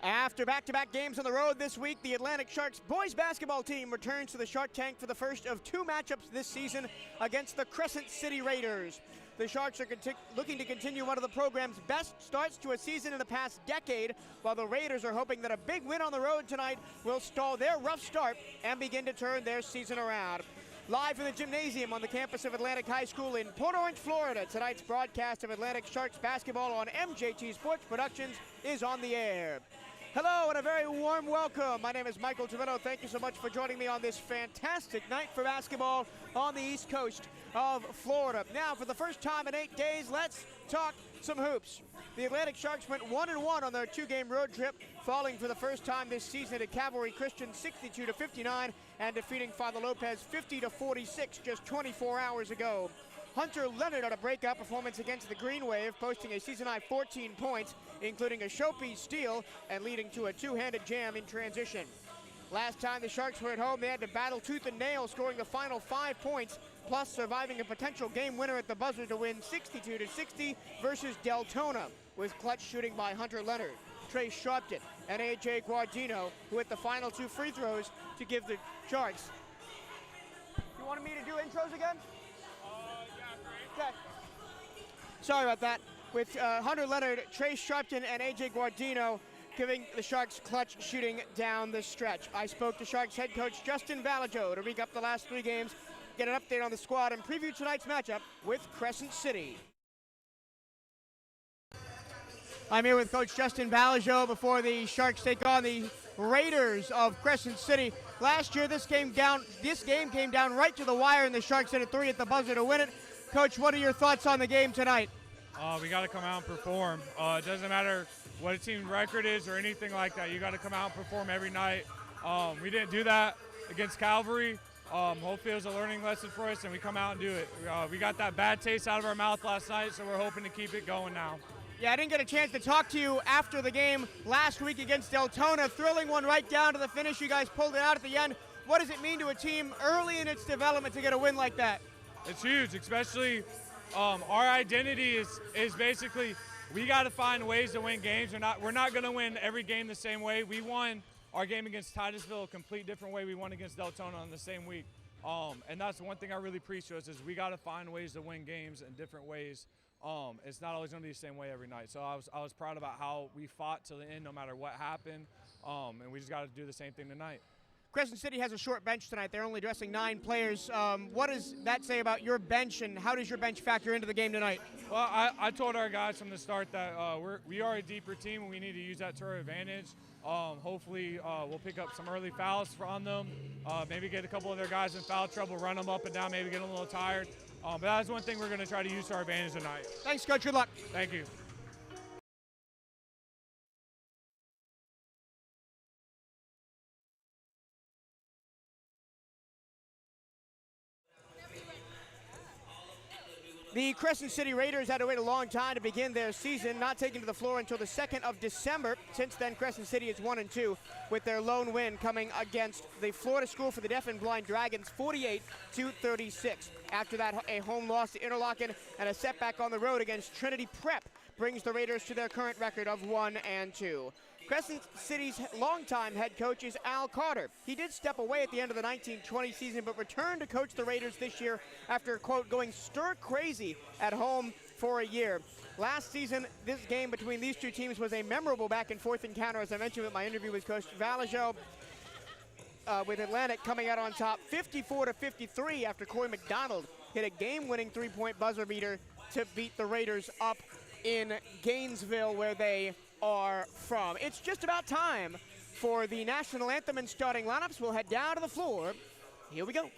After back-to-back games on the road this week, the Atlantic Sharks boys basketball team returns to the Shark Tank for the first of two matchups this season against the Crescent City Raiders. The Sharks are looking to continue one of the program's best starts to a season in the past decade, while the Raiders are hoping that a big win on the road tonight will stall their rough start and begin to turn their season around. Live from the gymnasium on the campus of Atlantic High School in Port Orange, Florida, tonight's broadcast of Atlantic Sharks basketball on MJT Sports Productions is on the air. Hello and a very warm welcome. My name is Michael Toretto. Thank you so much for joining me on this fantastic night for basketball on the East Coast of Florida. Now, for the first time in 8 days, let's talk some hoops. The Atlantic Sharks went 1-1 on their two-game road trip, falling for the first time this season to Cavalry Christian 62-59 and defeating Father Lopez 50-46 just 24 hours ago. Hunter Leonard had a breakout performance against the Green Wave, posting a season-high 14 points, including a showpiece steal and leading to a two-handed jam in transition. Last time the Sharks were at home, they had to battle tooth and nail, scoring the final 5 points, plus surviving a potential game winner at the buzzer to win 62-60 versus Deltona, with clutch shooting by Hunter Leonard, Trey Sharpton, and A.J. Guardino, who hit the final 2 free throws to give the Sharks. You wanted me to do intros again? Okay. Sorry about that. With Hunter Leonard, Trey Sharpton, and A.J. Guardino giving the Sharks clutch shooting down the stretch. I spoke to Sharks head coach Justin Valajo to recap the last 3 games, get an update on the squad, and preview tonight's matchup with Crescent City. I'm here with Coach Justin Valajo before the Sharks take on the Raiders of Crescent City. Last year, this game came down right to the wire, and the Sharks hit a 3 at the buzzer to win it. Coach, what are your thoughts on the game tonight? We got to come out and perform. It doesn't matter what a team's record is or anything like that. You got to come out and perform every night. We didn't do that against Cavalry. Hopefully it was a learning lesson for us, and we come out and do it. We got that bad taste out of our mouth last night, so we're hoping to keep it going now. Yeah, I didn't get a chance to talk to you after the game last week against Deltona. Thrilling one right down to the finish. You guys pulled it out at the end. What does it mean to a team early in its development to get a win like that? It's huge, especially our identity is basically we got to find ways to win games. We're not going to win every game the same way. We won our game against Titusville a complete different way we won against Deltona in the same week. And that's the one thing I really preach to us is we got to find ways to win games in different ways. It's not always going to be the same way every night. So I was proud about how we fought to the end no matter what happened, and we just got to do the same thing tonight. Crescent City has a short bench tonight. They're only dressing 9 players. What does that say about your bench, and how does your bench factor into the game tonight? Well, I told our guys from the start that we are a deeper team, and we need to use that to our advantage. Hopefully, we'll pick up some early fouls on them, maybe get a couple of their guys in foul trouble, run them up and down, maybe get them a little tired. But that's one thing we're going to try to use to our advantage tonight. Thanks, Coach. Good luck. Thank you. The Crescent City Raiders had to wait a long time to begin their season, not taking to the floor until the 2nd of December. Since then, Crescent City is 1-2, with their lone win coming against the Florida School for the Deaf and Blind Dragons, 48-36. After that, a home loss to Interlochen and a setback on the road against Trinity Prep brings the Raiders to their current record of 1-2. Crescent City's longtime head coach is Al Carter. He did step away at the end of the 1920 season, but returned to coach the Raiders this year after, quote, going stir-crazy at home for a year. Last season, this game between these two teams was a memorable back-and-forth encounter, as I mentioned with my interview with Coach Valajo, with Atlantic coming out on top 54-53 after Corey McDonald hit a game-winning 3-point buzzer beater to beat the Raiders up in Gainesville, where they are from. It's just about time for the national anthem and starting lineups. We'll head down to the floor. Here we go.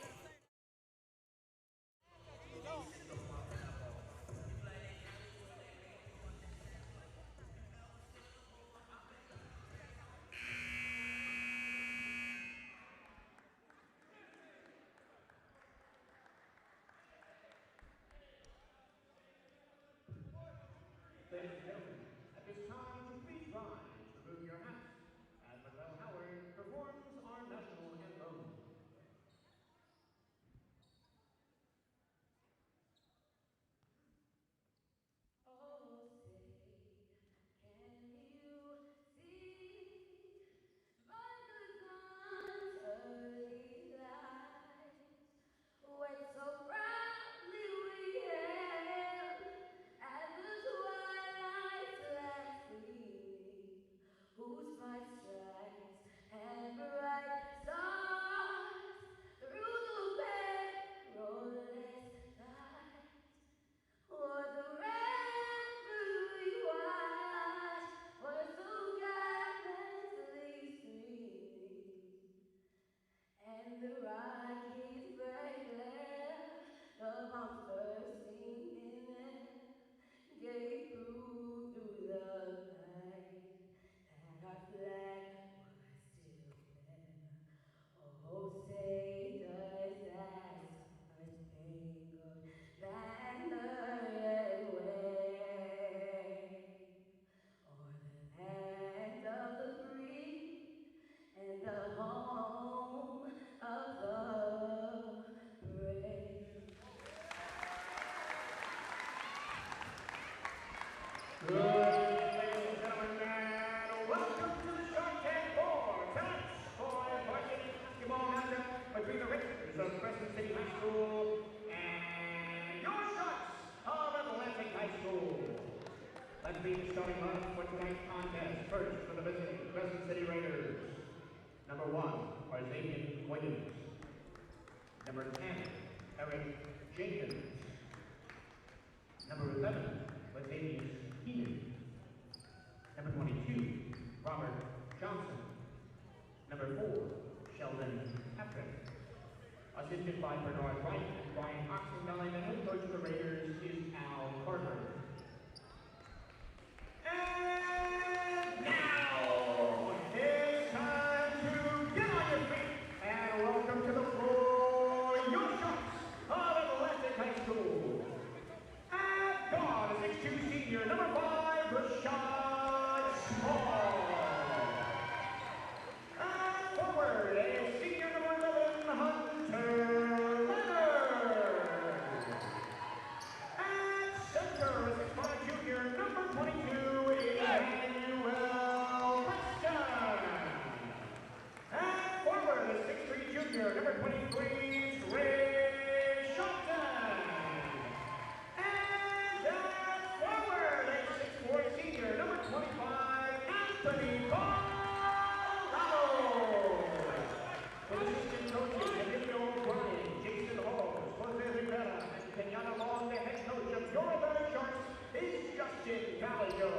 to be the starting lineup for tonight's contest. First, for the visiting Crescent City Raiders. Number 1, Williams. Number 10, Eric Jenkins. Number 11, Keenan. Number 22, Robert Johnson. Number 4, Sheldon Patrick. Assisted by Bernard Wright and Brian Oxendine, and head coach of the Raiders is Al Carter. And now, it's time to get on your feet and welcome to the floor, your Sharks of Atlantic High School. At guard, a 6'2" senior, number 5, Rashad Small. At forward, a senior, number 11, Hunter Leonard. At center, a 6'5" junior, number 22, Emmanuel Preston. At forward, a 6'3" junior, number 23, Trey Sheldon. And at forward, a 6'4" senior, number 25, Anthony Colorado. With assistant coaches, Emilio O'Brien, Jason Hall, Jose Rivera, and Kenyatta Long, the head coach of your Atlantic Sharks is Justin Gallagher.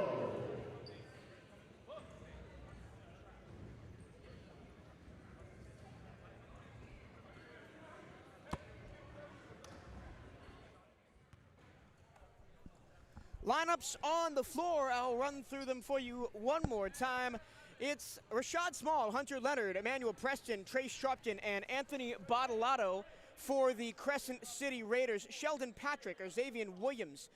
Lineups on the floor. I'll run through them for you one more time. It's Rashad Small, Hunter Leonard, Emmanuel Preston, Trace Sharpton, and Anthony Bottolato for the Crescent City Raiders. Sheldon Patrick, Xavier Williams,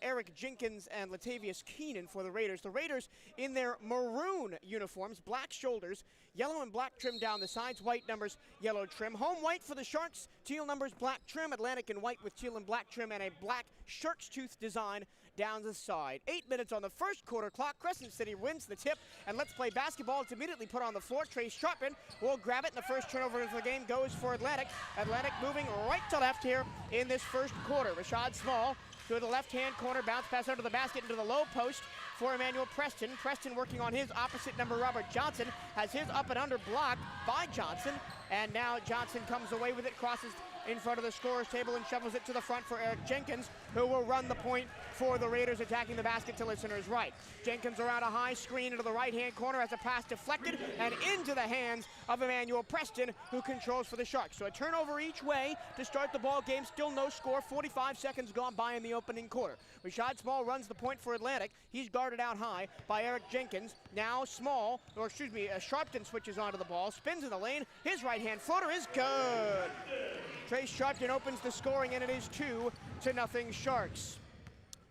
Eric Jenkins, and Latavius Keenan for the Raiders. The Raiders in their maroon uniforms, black shoulders, yellow and black trim down the sides, white numbers, yellow trim. Home white for the Sharks, teal numbers, black trim, Atlantic and white with teal and black trim, and a black shark's tooth design down the side. 8 minutes on the first quarter clock. Crescent City wins the tip, and let's play basketball. It's immediately put on the floor. Trace Sharpton will grab it, and the first turnover of the game goes for Atlantic. Atlantic moving right to left here in this first quarter. Rashad Small to the left-hand corner, bounce pass under the basket into the low post for Emmanuel Preston. Preston working on his opposite number, Robert Johnson, has his up and under blocked by Johnson, and now Johnson comes away with it, crosses in front of the scorer's table and shovels it to the front for Eric Jenkins, who will run the point for the Raiders, attacking the basket to listeners right. Jenkins around a high screen into the right-hand corner, has a pass deflected and into the hands of Emmanuel Preston, who controls for the Sharks. So a turnover each way to start the ball game. Still no score. 45 seconds gone by in the opening quarter. Rashad Small runs the point for Atlantic. He's guarded out high by Eric Jenkins. Now Sharpton switches onto the ball, spins in the lane. His right-hand floater is good. Trace Sharpton opens the scoring, and it is 2-0 Sharks.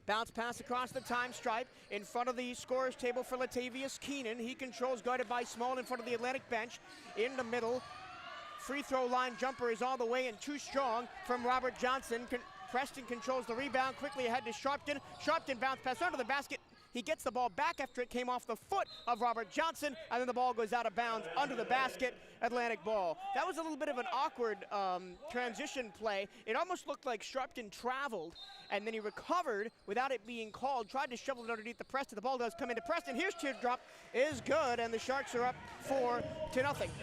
Bounce pass across the time stripe in front of the scorer's table for Latavius Keenan. He controls, guarded by Small in front of the Atlantic bench. In the middle, free throw line jumper is all the way and too strong from Robert Johnson. Preston controls the rebound, quickly ahead to Sharpton. Sharpton bounce pass under the basket. He gets the ball back after it came off the foot of Robert Johnson, and then the ball goes out of bounds under the basket. Atlantic ball. That was a little bit of an awkward transition play. It almost looked like Sharpton traveled, and then he recovered without it being called, tried to shovel it underneath the Preston. The ball does come into Preston. Here's teardrop, is good, and the Sharks are up 4-0.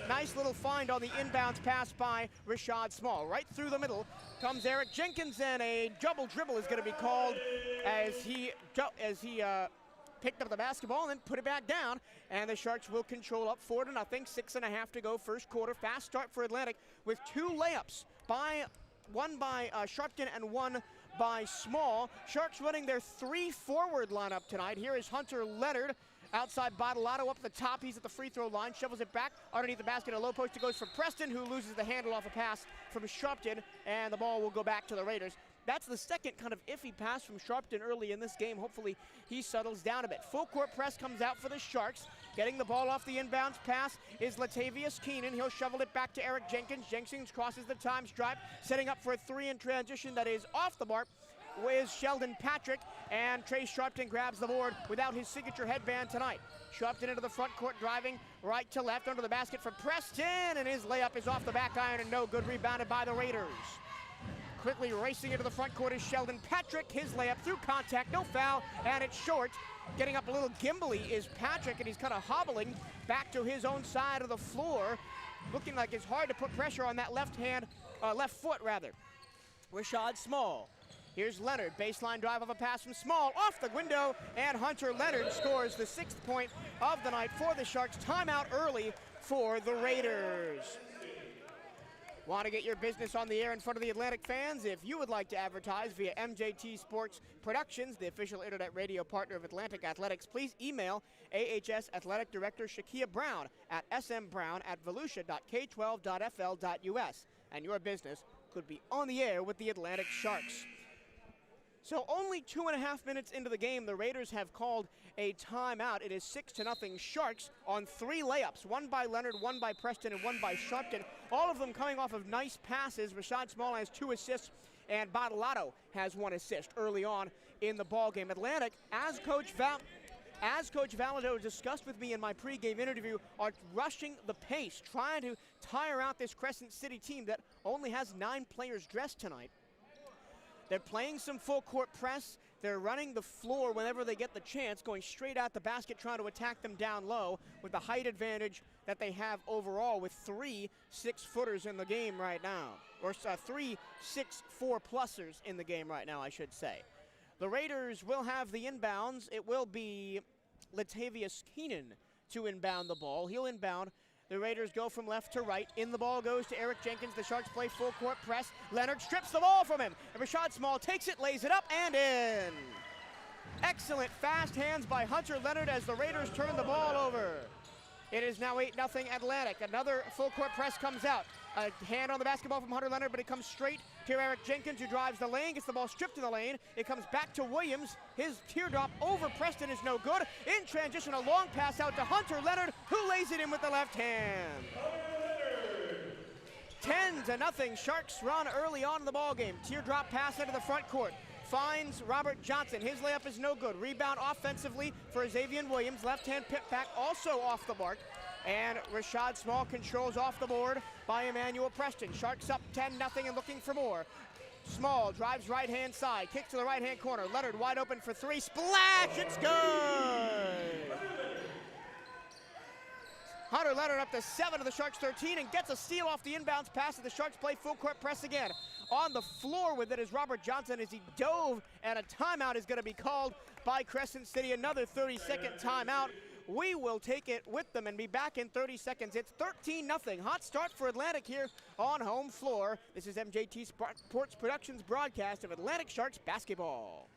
Nice little find on the inbounds pass by Rashad Small. Right through the middle comes Eric Jenkins, and a double dribble is going to be called as he picked up the basketball and then put it back down, and the Sharks will control up 4-0. 6.5 to go first quarter. Fast start for Atlantic with 2 layups, one by Sharpton and one by Small. Sharks running their 3-forward lineup tonight. Here is Hunter Leonard outside Bottolato up the top. He's at the free throw line, shovels it back underneath the basket. A low post. It goes for Preston, who loses the handle off a pass from Sharpton, and the ball will go back to the Raiders. That's the second kind of iffy pass from Sharpton early in this game. Hopefully he settles down a bit. Full court press comes out for the Sharks. Getting the ball off the inbounds pass is Latavius Keenan. He'll shovel it back to Eric Jenkins. Jenkins crosses the time stripe, setting up for a 3 in transition that is off the mark with Sheldon Patrick, and Trace Sharpton grabs the board without his signature headband tonight. Sharpton into the front court, driving right to left under the basket for Preston, and his layup is off the back iron and no good, rebounded by the Raiders. Quickly racing into the front court is Sheldon. Patrick, his layup through contact, no foul, and it's short. Getting up a little gimbally is Patrick, and he's kind of hobbling back to his own side of the floor, looking like it's hard to put pressure on that left foot. Rashad Small. Here's Leonard, baseline drive of a pass from Small, off the window, and Hunter Leonard scores the 6th point of the night for the Sharks. Timeout early for the Raiders. Want to get your business on the air in front of the Atlantic fans? If you would like to advertise via MJT Sports Productions, the official internet radio partner of Atlantic Athletics, please email AHS Athletic Director Shakia Brown at smbrown@volusia.k12.fl.us, and your business could be on the air with the Atlantic Sharks. So only 2.5 minutes into the game, the Raiders have called a timeout. It is 6-0 Sharks on 3 layups, one by Leonard, one by Preston, and one by Sharpton. All of them coming off of nice passes. Rashad Small has 2 assists, and Badalato has 1 assist early on in the ballgame. Atlantic, as Coach Valado discussed with me in my pregame interview, are rushing the pace, trying to tire out this Crescent City team that only has 9 players dressed tonight. They're playing some full court press. They're running the floor whenever they get the chance, going straight at the basket, trying to attack them down low with the height advantage that they have overall, with 3 6-footers in the game right now, or 3 6-4-plussers in the game right now, I should say. The Raiders will have the inbounds. It will be Latavius Keenan to inbound the ball. He'll inbound. The Raiders go from left to right. In the ball goes to Eric Jenkins. The Sharks play full court press. Leonard strips the ball from him. And Rashad Small takes it, lays it up, and in. Excellent fast hands by Hunter Leonard as the Raiders turn the ball over. It is now 8-0 Atlantic. Another full court press comes out. A hand on the basketball from Hunter Leonard, but it comes straight to Eric Jenkins, who drives the lane, gets the ball stripped to the lane. It comes back to Williams. His teardrop over Preston is no good. In transition, a long pass out to Hunter Leonard, who lays it in with the left hand. 10-0. Sharks run early on in the ballgame. Teardrop pass into the front court. Finds Robert Johnson. His layup is no good. Rebound offensively for Xavier Williams. Left-hand pip back also off the mark. And Rashad Small controls off the board by Emmanuel Preston. Sharks up 10-0 and looking for more. Small drives right-hand side. Kick to the right-hand corner. Leonard wide open for 3. Splash! It's good! Hunter Leonard up to 7 to the Sharks 13 and gets a steal off the inbounds pass as the Sharks play full court press again. On the floor with it is Robert Johnson as he dove, and a timeout is going to be called by Crescent City. Another 30-second timeout. We will take it with them and be back in 30 seconds. It's 13-0. Hot start for Atlantic here on home floor. This is MJT Sports Productions broadcast of Atlantic Sharks basketball.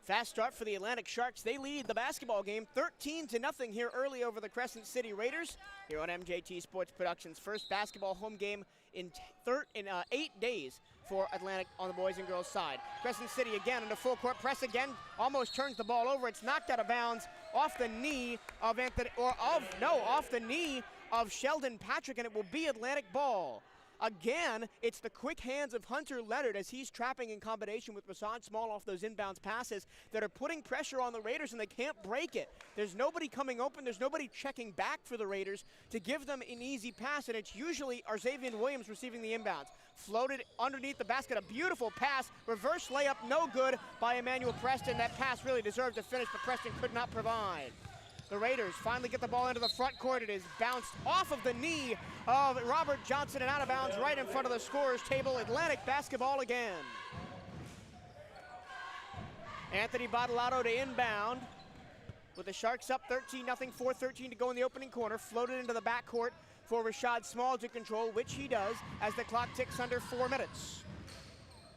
Fast start for the Atlantic Sharks. They lead the basketball game 13-0 here early over the Crescent City Raiders here on MJT Sports Productions. First basketball home game in 8 days for Atlantic on the boys and girls side. Crescent City again into full court press again. Almost turns the ball over. It's knocked out of bounds off the knee of off the knee of Sheldon Patrick, and it will be Atlantic ball. Again, it's the quick hands of Hunter Leonard as he's trapping in combination with Rashad Small off those inbounds passes that are putting pressure on the Raiders, and they can't break it. There's nobody coming open. There's nobody checking back for the Raiders to give them an easy pass, and it's usually Xavier Williams receiving the inbounds. Floated underneath the basket, a beautiful pass. Reverse layup, no good by Emmanuel Preston. That pass really deserved a finish, but Preston could not provide. The Raiders finally get the ball into the front court. It is bounced off of the knee of Robert Johnson and out of bounds right in front of the scorer's table. Atlantic basketball again. Anthony Badalato to inbound with the Sharks up 13-0, 4:13 to go in the opening quarter. Floated into the backcourt for Rashad Small to control, which he does as the clock ticks under 4 minutes.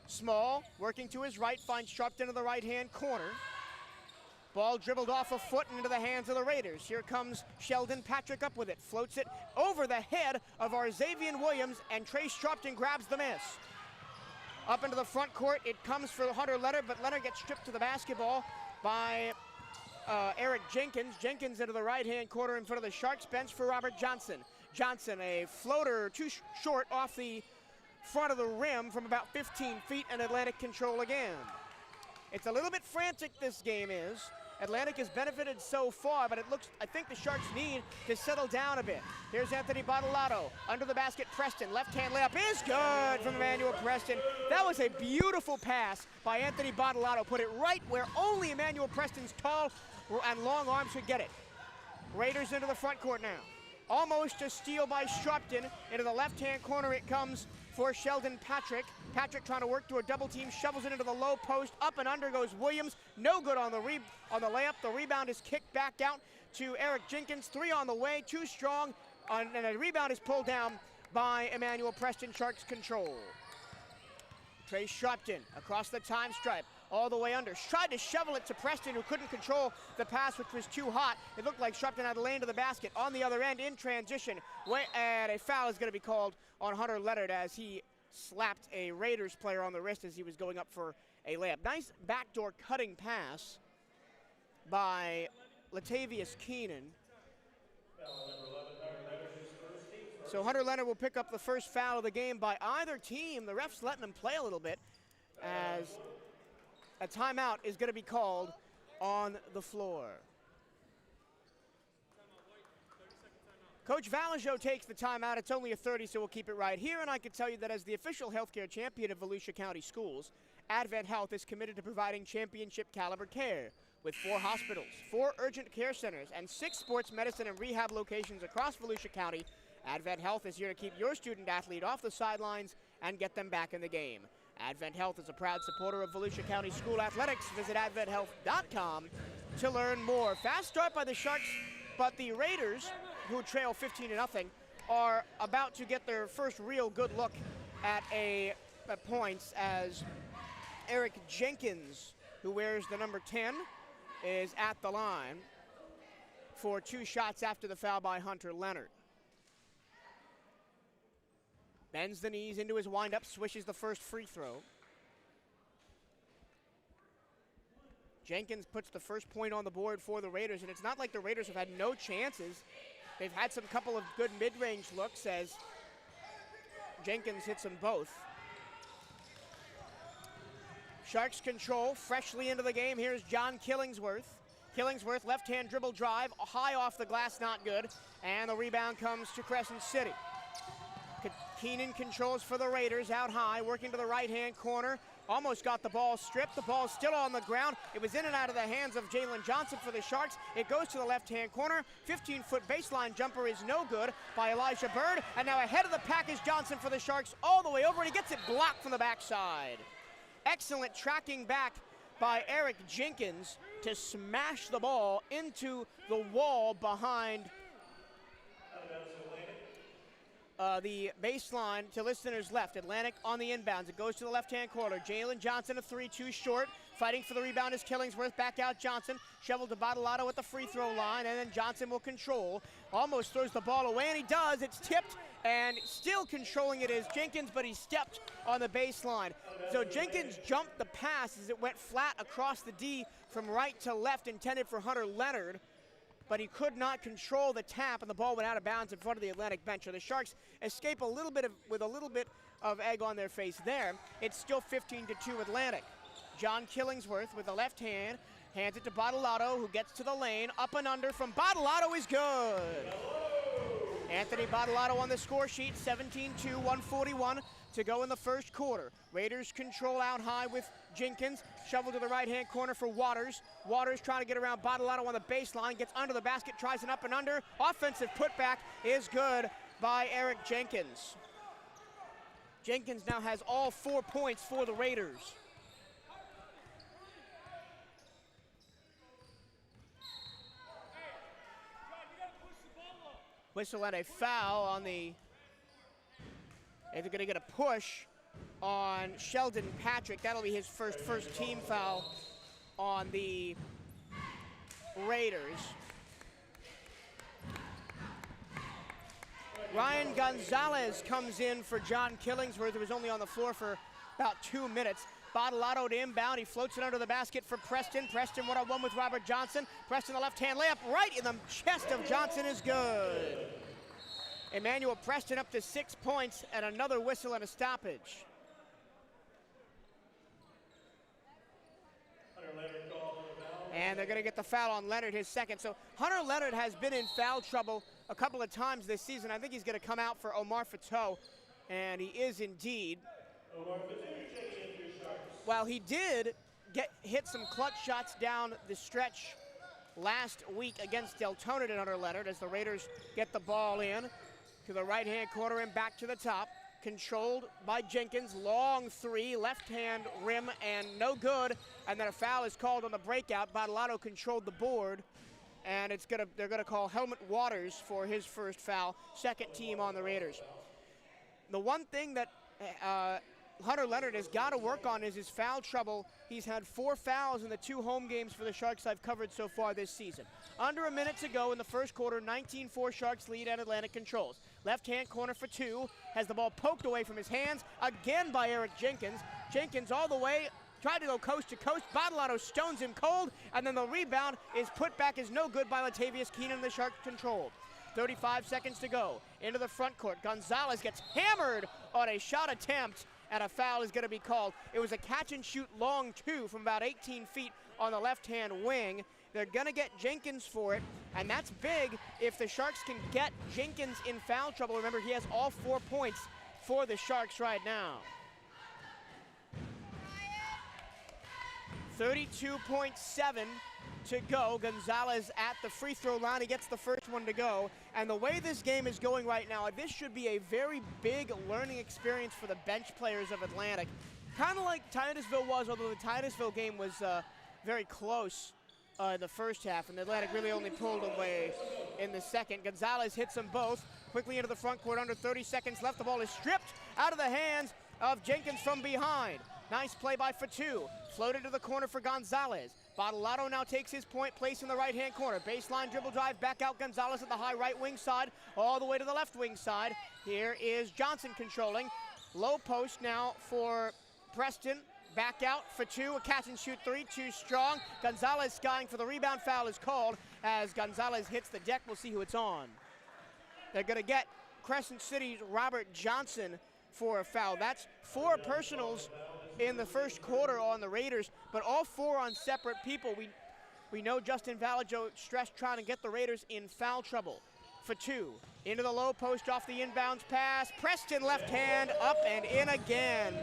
Small working to his right, finds Sharpton in the right-hand corner. Ball dribbled off a foot and into the hands of the Raiders. Here comes Sheldon Patrick up with it. Floats it over the head of Xavier Williams, and Trey Sharpton grabs the miss. Up into the front court, it comes for Hunter Leonard, but Leonard gets stripped to the basketball by Eric Jenkins. Jenkins into the right-hand corner in front of the Sharks bench for Robert Johnson. Johnson, a floater too short off the front of the rim from about 15 feet, and Atlantic control again. It's a little bit frantic, this game is. Atlantic has benefited so far, but I think the Sharks need to settle down a bit. Here's Anthony Bottolato, under the basket, Preston. Left-hand layup is good from Emmanuel Preston. That was a beautiful pass by Anthony Bottolato. Put it right where only Emmanuel Preston's tall and long arms could get it. Raiders into the front court now. Almost a steal by Sharpton. Into the left-hand corner it comes for Sheldon Patrick. Patrick trying to work through a double team, shovels it into the low post. Up and under goes Williams. No good on the layup. The rebound is kicked back out to Eric Jenkins. 3 on the way, too strong. And the rebound is pulled down by Emmanuel Preston. Sharks control. Trey Sharpton across the time stripe. All the way under. Tried to shovel it to Preston, who couldn't control the pass, which was too hot. It looked like Sharpton had a lane to the basket. On the other end, in transition, and a foul is going to be called on Hunter Leonard as he slapped a Raiders player on the wrist as he was going up for a layup. Nice backdoor cutting pass by Latavius Keenan. So Hunter Leonard will pick up the first foul of the game by either team. The ref's letting him play a little bit as a timeout is going to be called on the floor. Coach Valajo takes the timeout. It's only a 30, so we'll keep it right here. And I can tell you that as the official healthcare champion of Volusia County Schools, Advent Health is committed to providing championship caliber care. With 4 hospitals, 4 urgent care centers, and 6 sports medicine and rehab locations across Volusia County, Advent Health is here to keep your student athlete off the sidelines and get them back in the game. Advent Health is a proud supporter of Volusia County School Athletics. Visit adventhealth.com to learn more. Fast start by the Sharks, but the Raiders, who trail 15-0, are about to get their first real good look at points as Eric Jenkins, who wears the number 10, is at the line for 2 shots after the foul by Hunter Leonard. Bends the knees into his windup, swishes the first free throw. Jenkins puts the first point on the board for the Raiders, and it's not like the Raiders have had no chances. They've had some couple of good mid-range looks as Jenkins hits them both. Sharks control freshly into the game. Here's John Killingsworth. Killingsworth, left-hand dribble drive, high off the glass, not good. And the rebound comes to Crescent City. Keenan controls for the Raiders out high, working to the right-hand corner. Almost got the ball stripped. The ball's still on the ground. It was in and out of the hands of Jalen Johnson for the Sharks. It goes to the left-hand corner. 15-foot baseline jumper is no good by Elijah Bird. And now ahead of the pack is Johnson for the Sharks all the way over, and he gets it blocked from the backside. Excellent tracking back by Eric Jenkins to smash the ball into the wall behind the baseline to listeners left. Atlantic on the inbounds. It goes to the left-hand corner. Jalen Johnson, a 3-2 short. Fighting for the rebound is Killingsworth. Back out Johnson. Shoveled to Bottolato at the free throw line, and then Johnson will control. Almost throws the ball away, and he does. It's tipped, and still controlling it is Jenkins, but he stepped on the baseline. So Jenkins jumped the pass as it went flat across the D from right to left, intended for Hunter Leonard, but he could not control the tap, and the ball went out of bounds in front of the Atlantic bench. So the Sharks escape with a little bit of egg on their face there. It's still 15-2 Atlantic. John Killingsworth with the left hand, hands it to Bottolato, who gets to the lane. Up and under from Bottolato is good. Anthony Bottolato on the score sheet, 17-2, 141 to go in the first quarter. Raiders control out high with Jenkins. Shovel to the right-hand corner for Waters. Waters trying to get around Bottolato on the baseline. Gets under the basket, tries an up and under. Offensive putback is good by Eric Jenkins. Jenkins now has all 4 points for the Raiders. Whistle and a foul on the... They're going to get a push on Sheldon Patrick. That'll be his first team foul on the Raiders. Ryan Gonzalez comes in for John Killingsworth, who was only on the floor for about 2 minutes. Bottolato to inbound. He floats it under the basket for Preston. Preston one-on-one with Robert Johnson. Preston, the left-hand layup right in the chest of Johnson is good. Emmanuel Preston up to 6 points and another whistle and a stoppage. And they're going to get the foul on Leonard, his second. So Hunter Leonard has been in foul trouble a couple of times this season. I think he's going to come out for Omar Fatou, and he is indeed. While he did hit some clutch shots down the stretch last week against Deltona to Hunter Leonard, as the Raiders get the ball in to the right-hand corner and back to the top. Controlled by Jenkins, long three, left-hand rim, and no good. And then a foul is called on the breakout. Bottolato controlled the board, and they're gonna call Helmut Waters for his first foul, second team on the Raiders. The one thing that Hunter Leonard has got to work on is his foul trouble. He's had 4 fouls in the 2 home games for the Sharks I've covered so far this season. Under a minute to go in the first quarter, 19-4 Sharks lead and Atlantic controls. Left-hand corner for 2, has the ball poked away from his hands, again by Eric Jenkins. Jenkins all the way, tried to go coast to coast. Bottolato stones him cold, and then the rebound is put back as no good by Latavius Keenan, the Sharks controlled. 35 seconds to go into the front court. Gonzalez gets hammered on a shot attempt, and a foul is going to be called. It was a catch-and-shoot long 2 from about 18 feet on the left-hand wing. They're going to get Jenkins for it, and that's big if the Sharks can get Jenkins in foul trouble. Remember, he has all 4 points for the Sharks right now. 32.7 to go. Gonzalez at the free throw line. He gets the first one to go. And the way this game is going right now, this should be a very big learning experience for the bench players of Atlantic. Kind of like Titusville was, although the Titusville game was very close in the first half, and Atlantic really only pulled away in the second. Gonzalez hits them both quickly into the front court. Under 30 seconds left. The ball is stripped out of the hands of Jenkins from behind. Nice play by Fatou. Floated to the corner for Gonzalez. Bottolato now takes his point, place in the right-hand corner. Baseline dribble drive, back out Gonzalez at the high right wing side, all the way to the left wing side. Here is Johnson controlling. Low post now for Preston. Back out for 2, a catch and shoot 3, too strong. Gonzalez skying for the rebound. Foul is called as Gonzalez hits the deck. We'll see who it's on. They're gonna get Crescent City's Robert Johnson for a foul. That's 4 personals in the first quarter on the Raiders, but all 4 on separate people. We know Justin Valajo stressed trying to get the Raiders in foul trouble. For 2, into the low post off the inbounds pass. Preston left hand up and in again.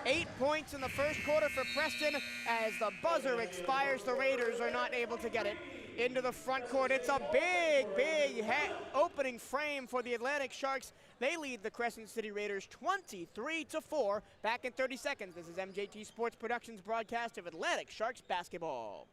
8 points in the first quarter for Preston. As the buzzer expires, the Raiders are not able to get it into the front court. It's a big opening frame for the Atlantic Sharks. They lead the Crescent City Raiders 23-4. Back in 30 seconds. This is MJT Sports Productions broadcast of Atlantic Sharks basketball.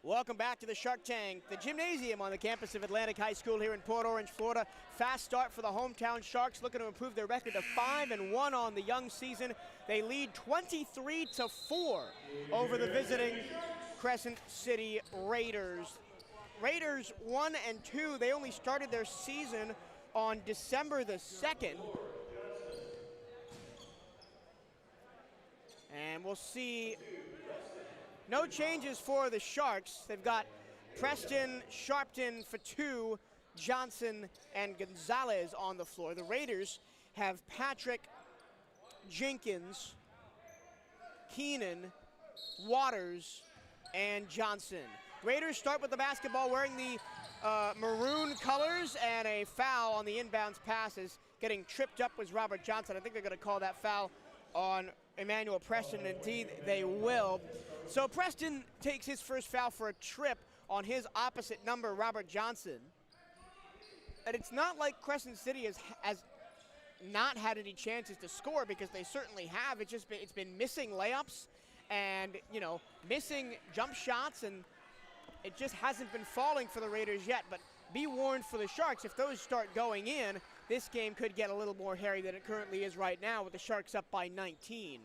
Welcome back to the Shark Tank, the gymnasium on the campus of Atlantic High School here in Port Orange, Florida. Fast start for the hometown Sharks, looking to improve their record to 5-1 on the young season. They lead 23-4 over the visiting Crescent City Raiders. Raiders 1 and 2, they only started their season on December the 2nd. And we'll see. No changes for the Sharks. They've got Preston, Sharpton, Fatou, Johnson, and Gonzalez on the floor. The Raiders have Patrick, Jenkins, Keenan, Waters, and Johnson. Raiders start with the basketball wearing the maroon colors and a foul on the inbounds passes. Getting tripped up was Robert Johnson. I think they're going to call that foul on Emmanuel Preston, and indeed they will. So Preston takes his first foul for a trip on his opposite number, Robert Johnson. And it's not like Crescent City has not had any chances to score, because they certainly have. It's been missing layups and, you know, missing jump shots, and it just hasn't been falling for the Raiders yet. But be warned for the Sharks, if those start going in, this game could get a little more hairy than it currently is right now, with the Sharks up by 19,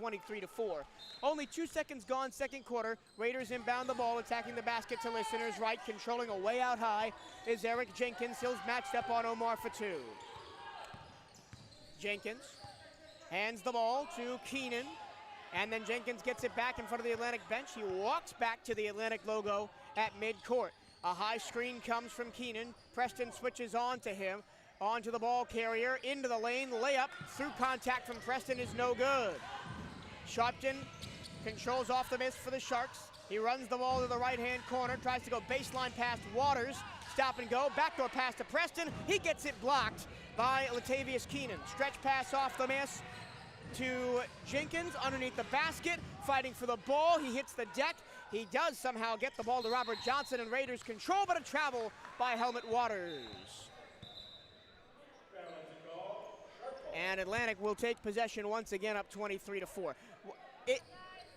23-4. Only 2 seconds gone, second quarter. Raiders inbound the ball, attacking the basket to listeners right, controlling a way out high is Eric Jenkins. He's matched up on Omar for two. Jenkins hands the ball to Keenan, and then Jenkins gets it back in front of the Atlantic bench. He walks back to the Atlantic logo at midcourt. A high screen comes from Keenan. Preston switches on to him, onto the ball carrier, into the lane, layup through contact from Preston is no good. Sharpton controls off the miss for the Sharks. He runs the ball to the right-hand corner, tries to go baseline past Waters, stop and go, backdoor pass to Preston. He gets it blocked by Latavius Keenan. Stretch pass off the miss to Jenkins underneath the basket, fighting for the ball. He hits the deck. He does somehow get the ball to Robert Johnson, and Raiders control, but a travel by Helmet Waters. And Atlantic will take possession once again, up 23-4.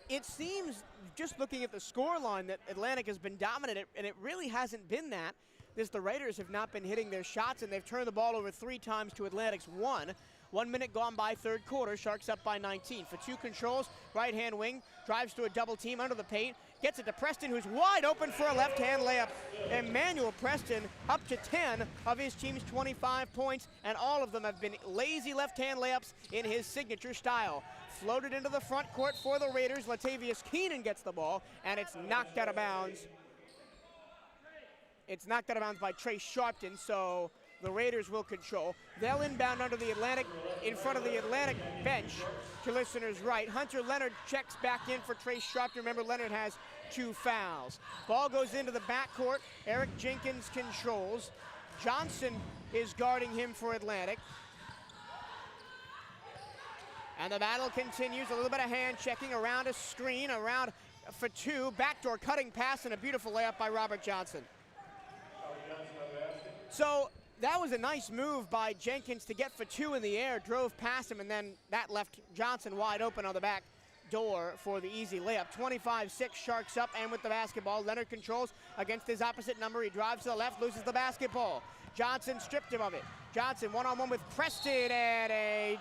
It seems, just looking at the score line, that Atlantic has been dominant, and it really hasn't been that. The Raiders have not been hitting their shots, and they've turned the ball over 3 times to Atlantic's 1. 1 minute gone by, third quarter. Sharks up by 19. For two controls, right-hand wing, drives to a double team under the paint, gets it to Preston, who's wide open for a left-hand layup. Emmanuel Preston up to 10 of his team's 25 points, and all of them have been lazy left-hand layups in his signature style. Floated into the front court for the Raiders. Latavius Keenan gets the ball, and it's knocked out of bounds. It's knocked out of bounds by Trace Sharpton, so the Raiders will control. They'll inbound under the Atlantic, in front of the Atlantic bench to listeners right. Hunter Leonard checks back in for Trace Sharpton. Remember, Leonard has 2 fouls. Ball goes into the backcourt. Eric Jenkins controls. Johnson is guarding him for Atlantic. And the battle continues. A little bit of hand checking around a screen, around for 2. Backdoor cutting pass and a beautiful layup by Robert Johnson. So that was a nice move by Jenkins to get for 2 in the air, drove past him, and then that left Johnson wide open on the back door for the easy layup. 25-6, Sharks up, and with the basketball, Leonard controls against his opposite number. He drives to the left, loses the basketball. Johnson stripped him of it. Johnson one-on-one with Preston, and a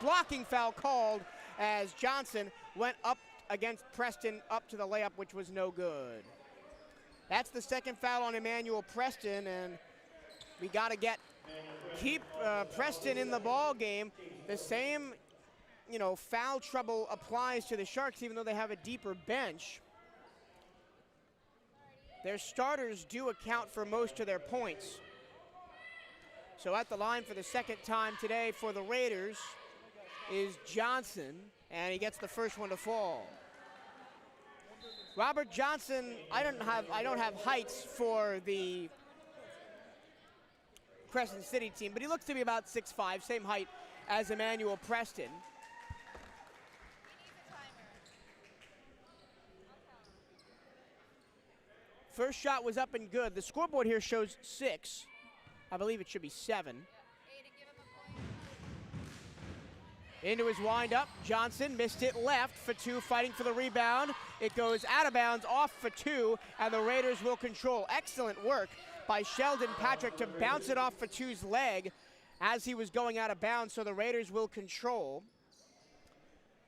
blocking foul called as Johnson went up against Preston up to the layup, which was no good. That's the second foul on Emmanuel Preston, and we got to keep Preston in the ball game. The same, foul trouble applies to the Sharks, even though they have a deeper bench. Their starters do account for most of their points. So at the line for the second time today for the Raiders is Johnson, and he gets the first one to fall. Robert Johnson, I don't have heights for the Crescent City team, but he looks to be about 6'5", same height as Emmanuel Preston. First shot was up and good. The scoreboard here shows 6. I believe it should be 7. Into his windup, Johnson missed it left for 2, fighting for the rebound. It goes out of bounds, off for 2, and the Raiders will control. Excellent work by Sheldon Patrick to bounce it off for 2's leg as he was going out of bounds, so the Raiders will control.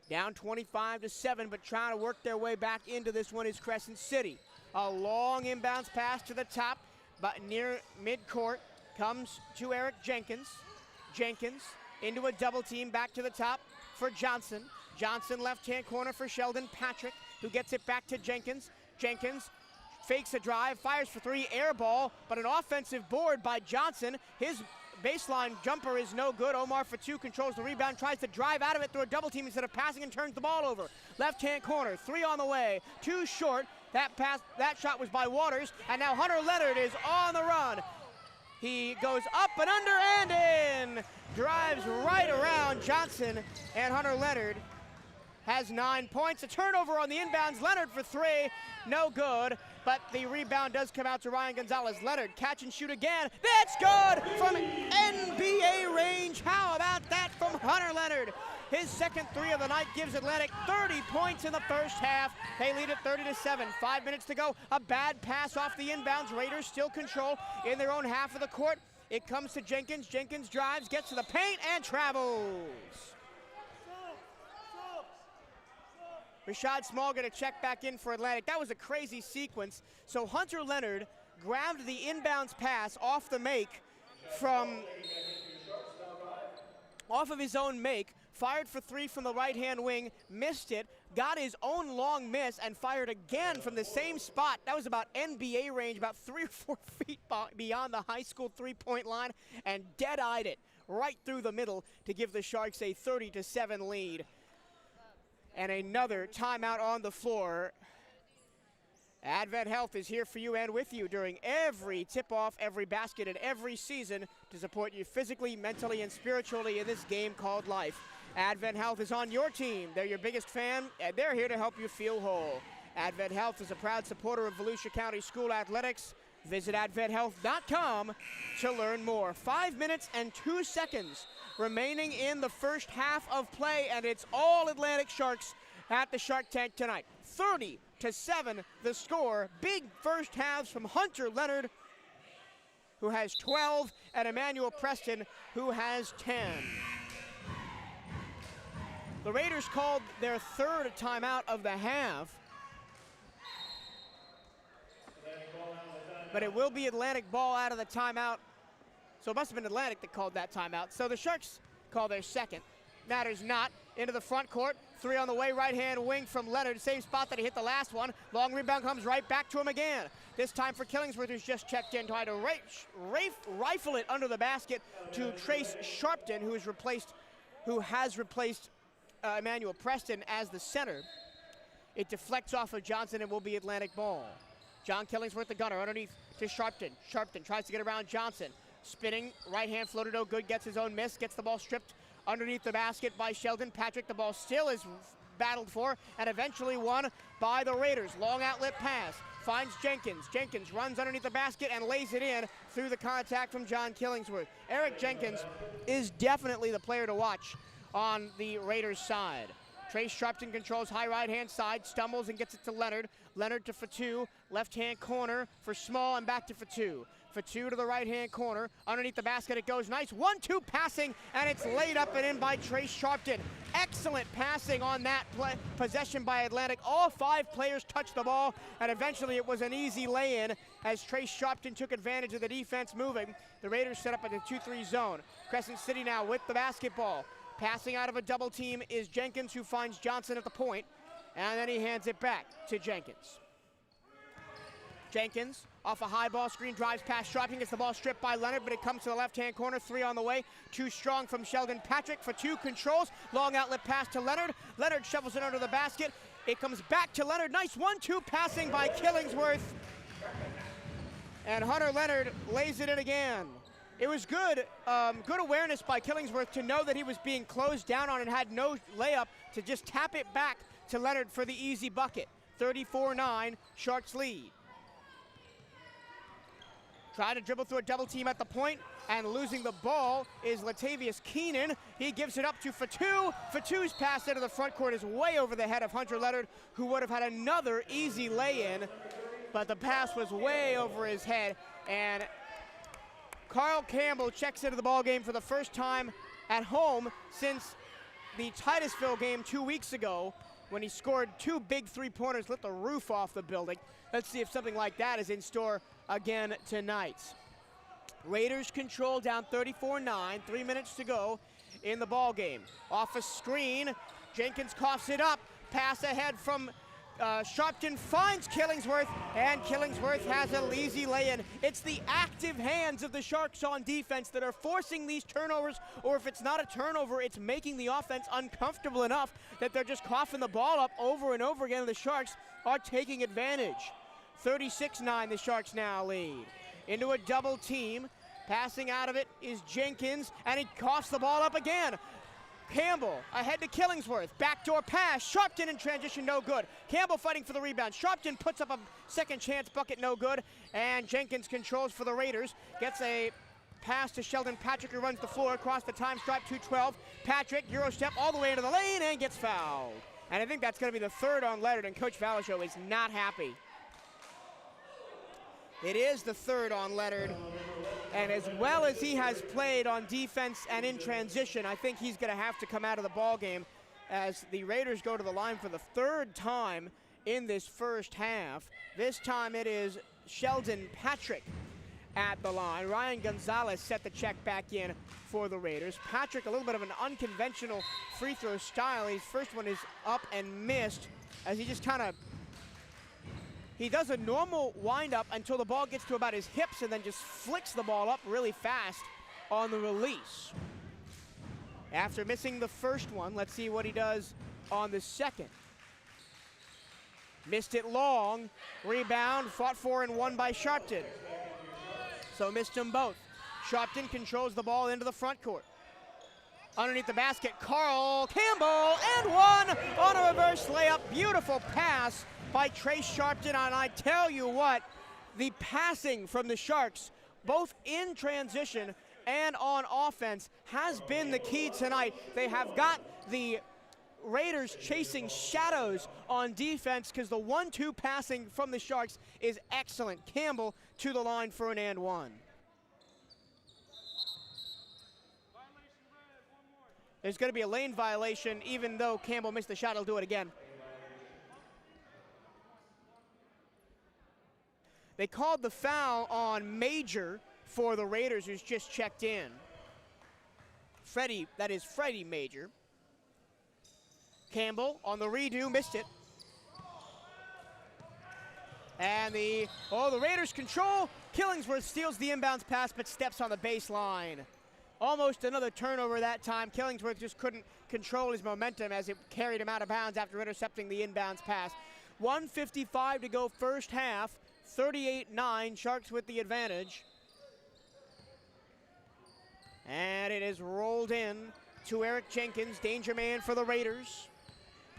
Down 25-7, but trying to work their way back into this one is Crescent City. A long inbounds pass to the top, but near midcourt comes to Eric Jenkins. Jenkins into a double team, back to the top for Johnson. Johnson left-hand corner for Sheldon Patrick, who gets it back to Jenkins. Jenkins fakes a drive, fires for 3, air ball, but an offensive board by Johnson. His baseline jumper is no good. Omar for 2 controls the rebound, tries to drive out of it through a double team instead of passing, and turns the ball over. Left-hand corner, 3 on the way, 2 short. That shot was by Waters, and now Hunter Leonard is on the run. He goes up and under and in. Drives right around Johnson, and Hunter Leonard has 9 points. A turnover on the inbounds. Leonard for three, no good, but the rebound does come out to Ryan Gonzalez. Leonard, catch and shoot again. That's good from NBA range. How about that from Hunter Leonard? His second three of the night gives Atlantic 30 points in the first half. They lead at 30-7. 5 minutes to go. A bad pass off the inbounds. Raiders still control in their own half of the court. It comes to Jenkins. Jenkins drives, gets to the paint, and travels. Rashad Small going to check back in for Atlantic. That was a crazy sequence. So Hunter Leonard grabbed the inbounds pass off the make off of his own make, fired for three from the right-hand wing, missed it, got his own long miss, and fired again from the same spot. That was about NBA range, about 3 or 4 feet beyond the high school three-point line, and dead-eyed it right through the middle to give the Sharks a 30-7 lead. And another timeout on the floor. Advent Health is here for you and with you during every tip-off, every basket, and every season to support you physically, mentally, and spiritually in this game called life. Advent Health is on your team. They're your biggest fan, and they're here to help you feel whole. Advent Health is a proud supporter of Volusia County School Athletics. Visit adventhealth.com to learn more. 5 minutes and 2 seconds remaining in the first half of play, and it's all Atlantic Sharks at the Shark Tank tonight. 30-7 the score. Big first halves from Hunter Leonard, who has 12, and Emmanuel Preston, who has 10. The Raiders called their third timeout of the half, but it will be Atlantic ball out of the timeout. So it must have been Atlantic that called that timeout. So the Sharks call their second. Matters not. Into the front court. Three on the way, right-hand wing from Leonard. Same spot that he hit the last one. Long rebound comes right back to him again. This time for Killingsworth, who's just checked in, trying to rifle it under the basket to Trace Sharpton, who has replaced Emmanuel Preston as the center. It deflects off of Johnson and will be Atlantic ball. John Killingsworth, the gunner, underneath to Sharpton. Sharpton tries to get around Johnson. Spinning, right-hand floater, no good, gets his own miss, gets the ball stripped underneath the basket by Sheldon. Patrick, the ball still is battled for and eventually won by the Raiders. Long outlet pass, finds Jenkins. Jenkins runs underneath the basket and lays it in through the contact from John Killingsworth. Eric Jenkins is definitely the player to watch on the Raiders side. Trace Sharpton controls high right-hand side, stumbles and gets it to Leonard. Leonard to Fatou, left-hand corner for Small and back to Fatou. Fatou to the right-hand corner, underneath the basket it goes. Nice 1-2 passing, and it's laid up and in by Trace Sharpton. Excellent passing on that possession by Atlantic. All 5 players touched the ball, and eventually it was an easy lay-in as Trace Sharpton took advantage of the defense moving. The Raiders set up in the 2-3 zone. Crescent City now with the basketball. Passing out of a double team is Jenkins, who finds Johnson at the point, and then he hands it back to Jenkins. Jenkins off a high ball screen, drives past Sharpton, gets the ball stripped by Leonard, but it comes to the left-hand corner. 3 on the way. Too strong from Sheldon. Patrick for 2 controls. Long outlet pass to Leonard. Leonard shovels it under the basket. It comes back to Leonard. Nice 1-2 passing by Killingsworth. And Hunter Leonard lays it in again. It was good awareness by Killingsworth to know that he was being closed down on and had no layup to just tap it back to Leonard for the easy bucket. 34-9, Sharks lead. Trying to dribble through a double team at the point, and losing the ball is Latavius Keenan. He gives it up to Fatou. Fatou's pass into the front court is way over the head of Hunter Leonard, who would have had another easy lay-in, but the pass was way over his head, and Carl Campbell checks into the ball game for the first time at home since the Titusville game 2 weeks ago, when he scored 2 big three-pointers, lit the roof off the building. Let's see if something like that is in store again tonight. Raiders control, down 34-9, 3 minutes to go in the ball game. Off a screen, Jenkins coughs it up. Pass ahead from Sharpton finds Killingsworth, and Killingsworth has a lazy lay-in. It's the active hands of the Sharks on defense that are forcing these turnovers, or if it's not a turnover, it's making the offense uncomfortable enough that they're just coughing the ball up over and over again, and the Sharks are taking advantage. 36-9, the Sharks now lead. Into a double team. Passing out of it is Jenkins, and he coughs the ball up again. Campbell ahead to Killingsworth. Backdoor pass. Sharpton in transition, no good. Campbell fighting for the rebound. Sharpton puts up a second chance bucket, no good. And Jenkins controls for the Raiders. Gets a pass to Sheldon Patrick, who runs the floor across the time stripe, 2-12. Patrick, Euro step all the way into the lane and gets fouled. And I think that's going to be the third on Leonard, and Coach Valasho is not happy. It is the third on Leonard. And as well as he has played on defense and in transition, I think he's going to have to come out of the ball game as the Raiders go to the line for the third time in this first half. This time it is Sheldon Patrick at the line. Ryan Gonzalez set the check back in for the Raiders. Patrick, a little bit of an unconventional free throw style. His first one is up and missed as he just kind of, he does a normal windup until the ball gets to about his hips and then just flicks the ball up really fast on the release. After missing the first one, let's see what he does on the second. Missed it long. Rebound, fought for and won by Sharpton. So missed them both. Sharpton controls the ball into the front court. Underneath the basket, Carl Campbell, and one on a reverse layup. Beautiful pass by Trace Sharpton, and I tell you what, the passing from the Sharks, both in transition and on offense, has been the key tonight. They have got the Raiders chasing shadows on defense because the 1-2 passing from the Sharks is excellent. Campbell to the line for an and one. There's going to be a lane violation, even though Campbell missed the shot. He'll do it again. They called the foul on Major for the Raiders, who's just checked in. Freddie, that is Freddie Major. Campbell on the redo, missed it. And the Raiders control. Killingsworth steals the inbounds pass, but steps on the baseline. Almost another turnover that time. Killingsworth just couldn't control his momentum as it carried him out of bounds after intercepting the inbounds pass. 1:55 to go first half. 38-9, Sharks with the advantage. And it is rolled in to Eric Jenkins, danger man for the Raiders.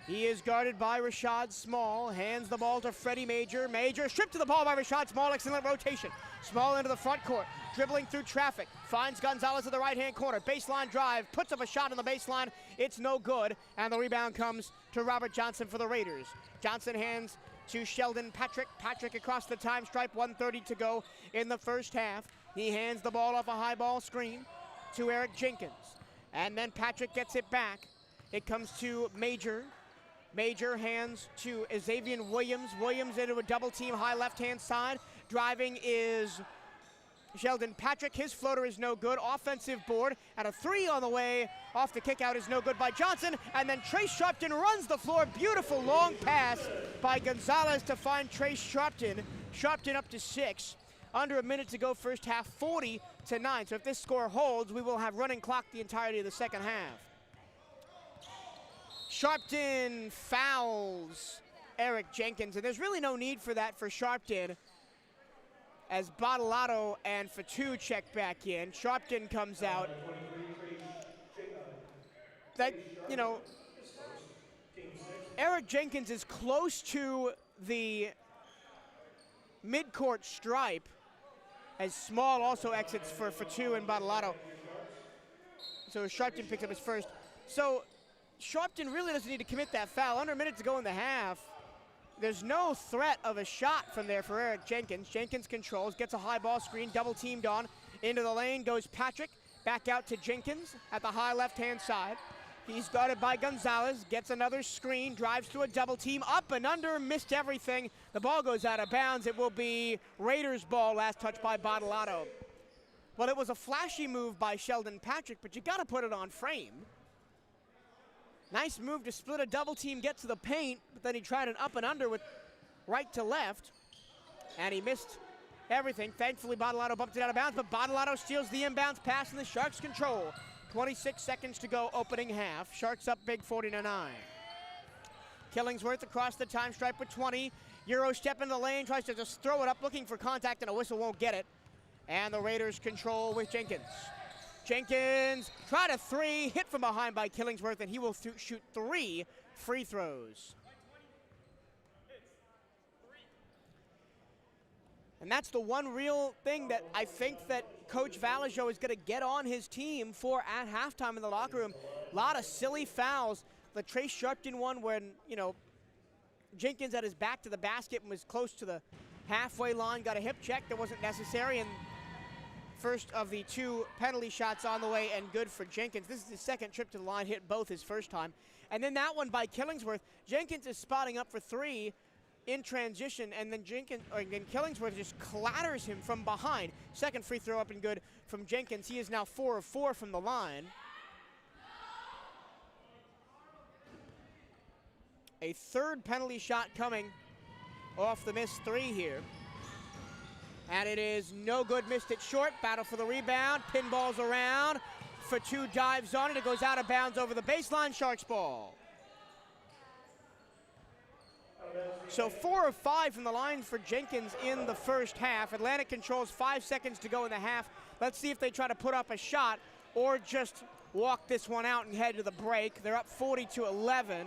He is guarded by Rashad Small, hands the ball to Freddie Major. Major stripped to the ball by Rashad Small, excellent rotation. Small into the front court, dribbling through traffic, finds Gonzalez at the right-hand corner. Baseline drive, puts up a shot on the baseline. It's no good, and the rebound comes to Robert Johnson for the Raiders. Johnson hands to Sheldon Patrick. Patrick across the time stripe, 1:30 to go in the first half. He hands the ball off a high ball screen to Eric Jenkins. And then Patrick gets it back. It comes to Major. Major hands to Xavier Williams. Williams into a double team, high left-hand side. Driving is Sheldon Patrick. His floater is no good. Offensive board, and a three on the way off the kick out is no good by Johnson. And then Trace Sharpton runs the floor. Beautiful long pass by Gonzalez to find Trace Sharpton. Sharpton up to 6. Under a minute to go first half, 40-9. So if this score holds, we will have running clock the entirety of the second half. Sharpton fouls Eric Jenkins, and there's really no need for that for Sharpton as Bottolato and Fatou check back in. Sharpton comes out. That, you know, Eric Jenkins is close to the midcourt stripe as Small also exits for Fatou and Bottolato. So Sharpton picks up his first. So Sharpton really doesn't need to commit that foul. Under a minute to go in the half. There's no threat of a shot from there for Eric Jenkins. Jenkins controls, gets a high ball screen, double teamed on. Into the lane goes Patrick. Back out to Jenkins at the high left-hand side. He's guarded by Gonzalez, gets another screen, drives through a double team, up and under, missed everything. The ball goes out of bounds. It will be Raiders ball, last touch by Bottolato. Well, it was a flashy move by Sheldon Patrick, but you gotta put it on frame. Nice move to split a double team, get to the paint, but then he tried an up and under with right to left, and he missed everything. Thankfully, Bottolato bumped it out of bounds, but Bottolato steals the inbounds pass, and the Sharks control. 26 seconds to go, opening half. Sharks up big 40-9. Killingsworth across the time stripe with 20. Euro step into the lane, tries to just throw it up, looking for contact, and a whistle won't get it. And the Raiders control with Jenkins. Jenkins tried a three, hit from behind by Killingsworth, and he will shoot 3 free throws. And that's the one real thing that I think that Coach Valajo is going to get on his team for at halftime in the locker room. A lot of silly fouls. The Trace Sharpton one when, Jenkins had his back to the basket and was close to the halfway line, got a hip check that wasn't necessary, and first of the 2 penalty shots on the way, and good for Jenkins. This is his second trip to the line, hit both his first time. And then that one by Killingsworth. Jenkins is spotting up for 3 in transition, and then Killingsworth just clatters him from behind. Second free throw up and good from Jenkins. He is now 4 of 4 from the line. A third penalty shot coming off the missed 3 here. And it is no good, missed it short. Battle for the rebound, pinballs around for 2, dives on it. It goes out of bounds over the baseline, Sharks ball. So 4 of 5 from the line for Jenkins in the first half. Atlantic controls 5 seconds to go in the half. Let's see if they try to put up a shot or just walk this one out and head to the break. They're up 40-11.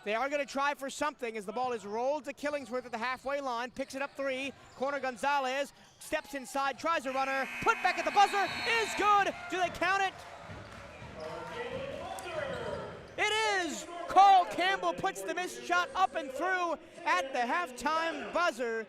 They are going to try for something as the ball is rolled to Killingsworth at the halfway line, picks it up 3, corner Gonzalez, steps inside, tries a runner, put back at the buzzer, is good! Do they count it? It is! Carl Campbell puts the missed shot up and through at the halftime buzzer.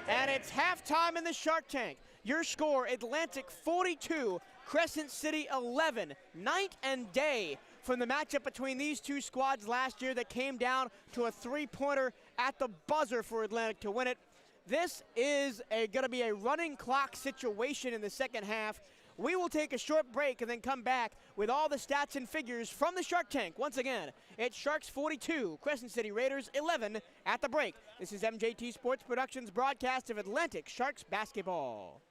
And it's halftime in the Shark Tank. Your score, Atlantic 42, Crescent City 11. Night and day from the matchup between these 2 squads last year that came down to a 3-pointer at the buzzer for Atlantic to win it. This is going to be a running clock situation in the second half. We will take a short break and then come back with all the stats and figures from the Shark Tank. Once again, it's Sharks 42, Crescent City Raiders 11 at the break. This is MJT Sports Productions broadcast of Atlantic Sharks basketball.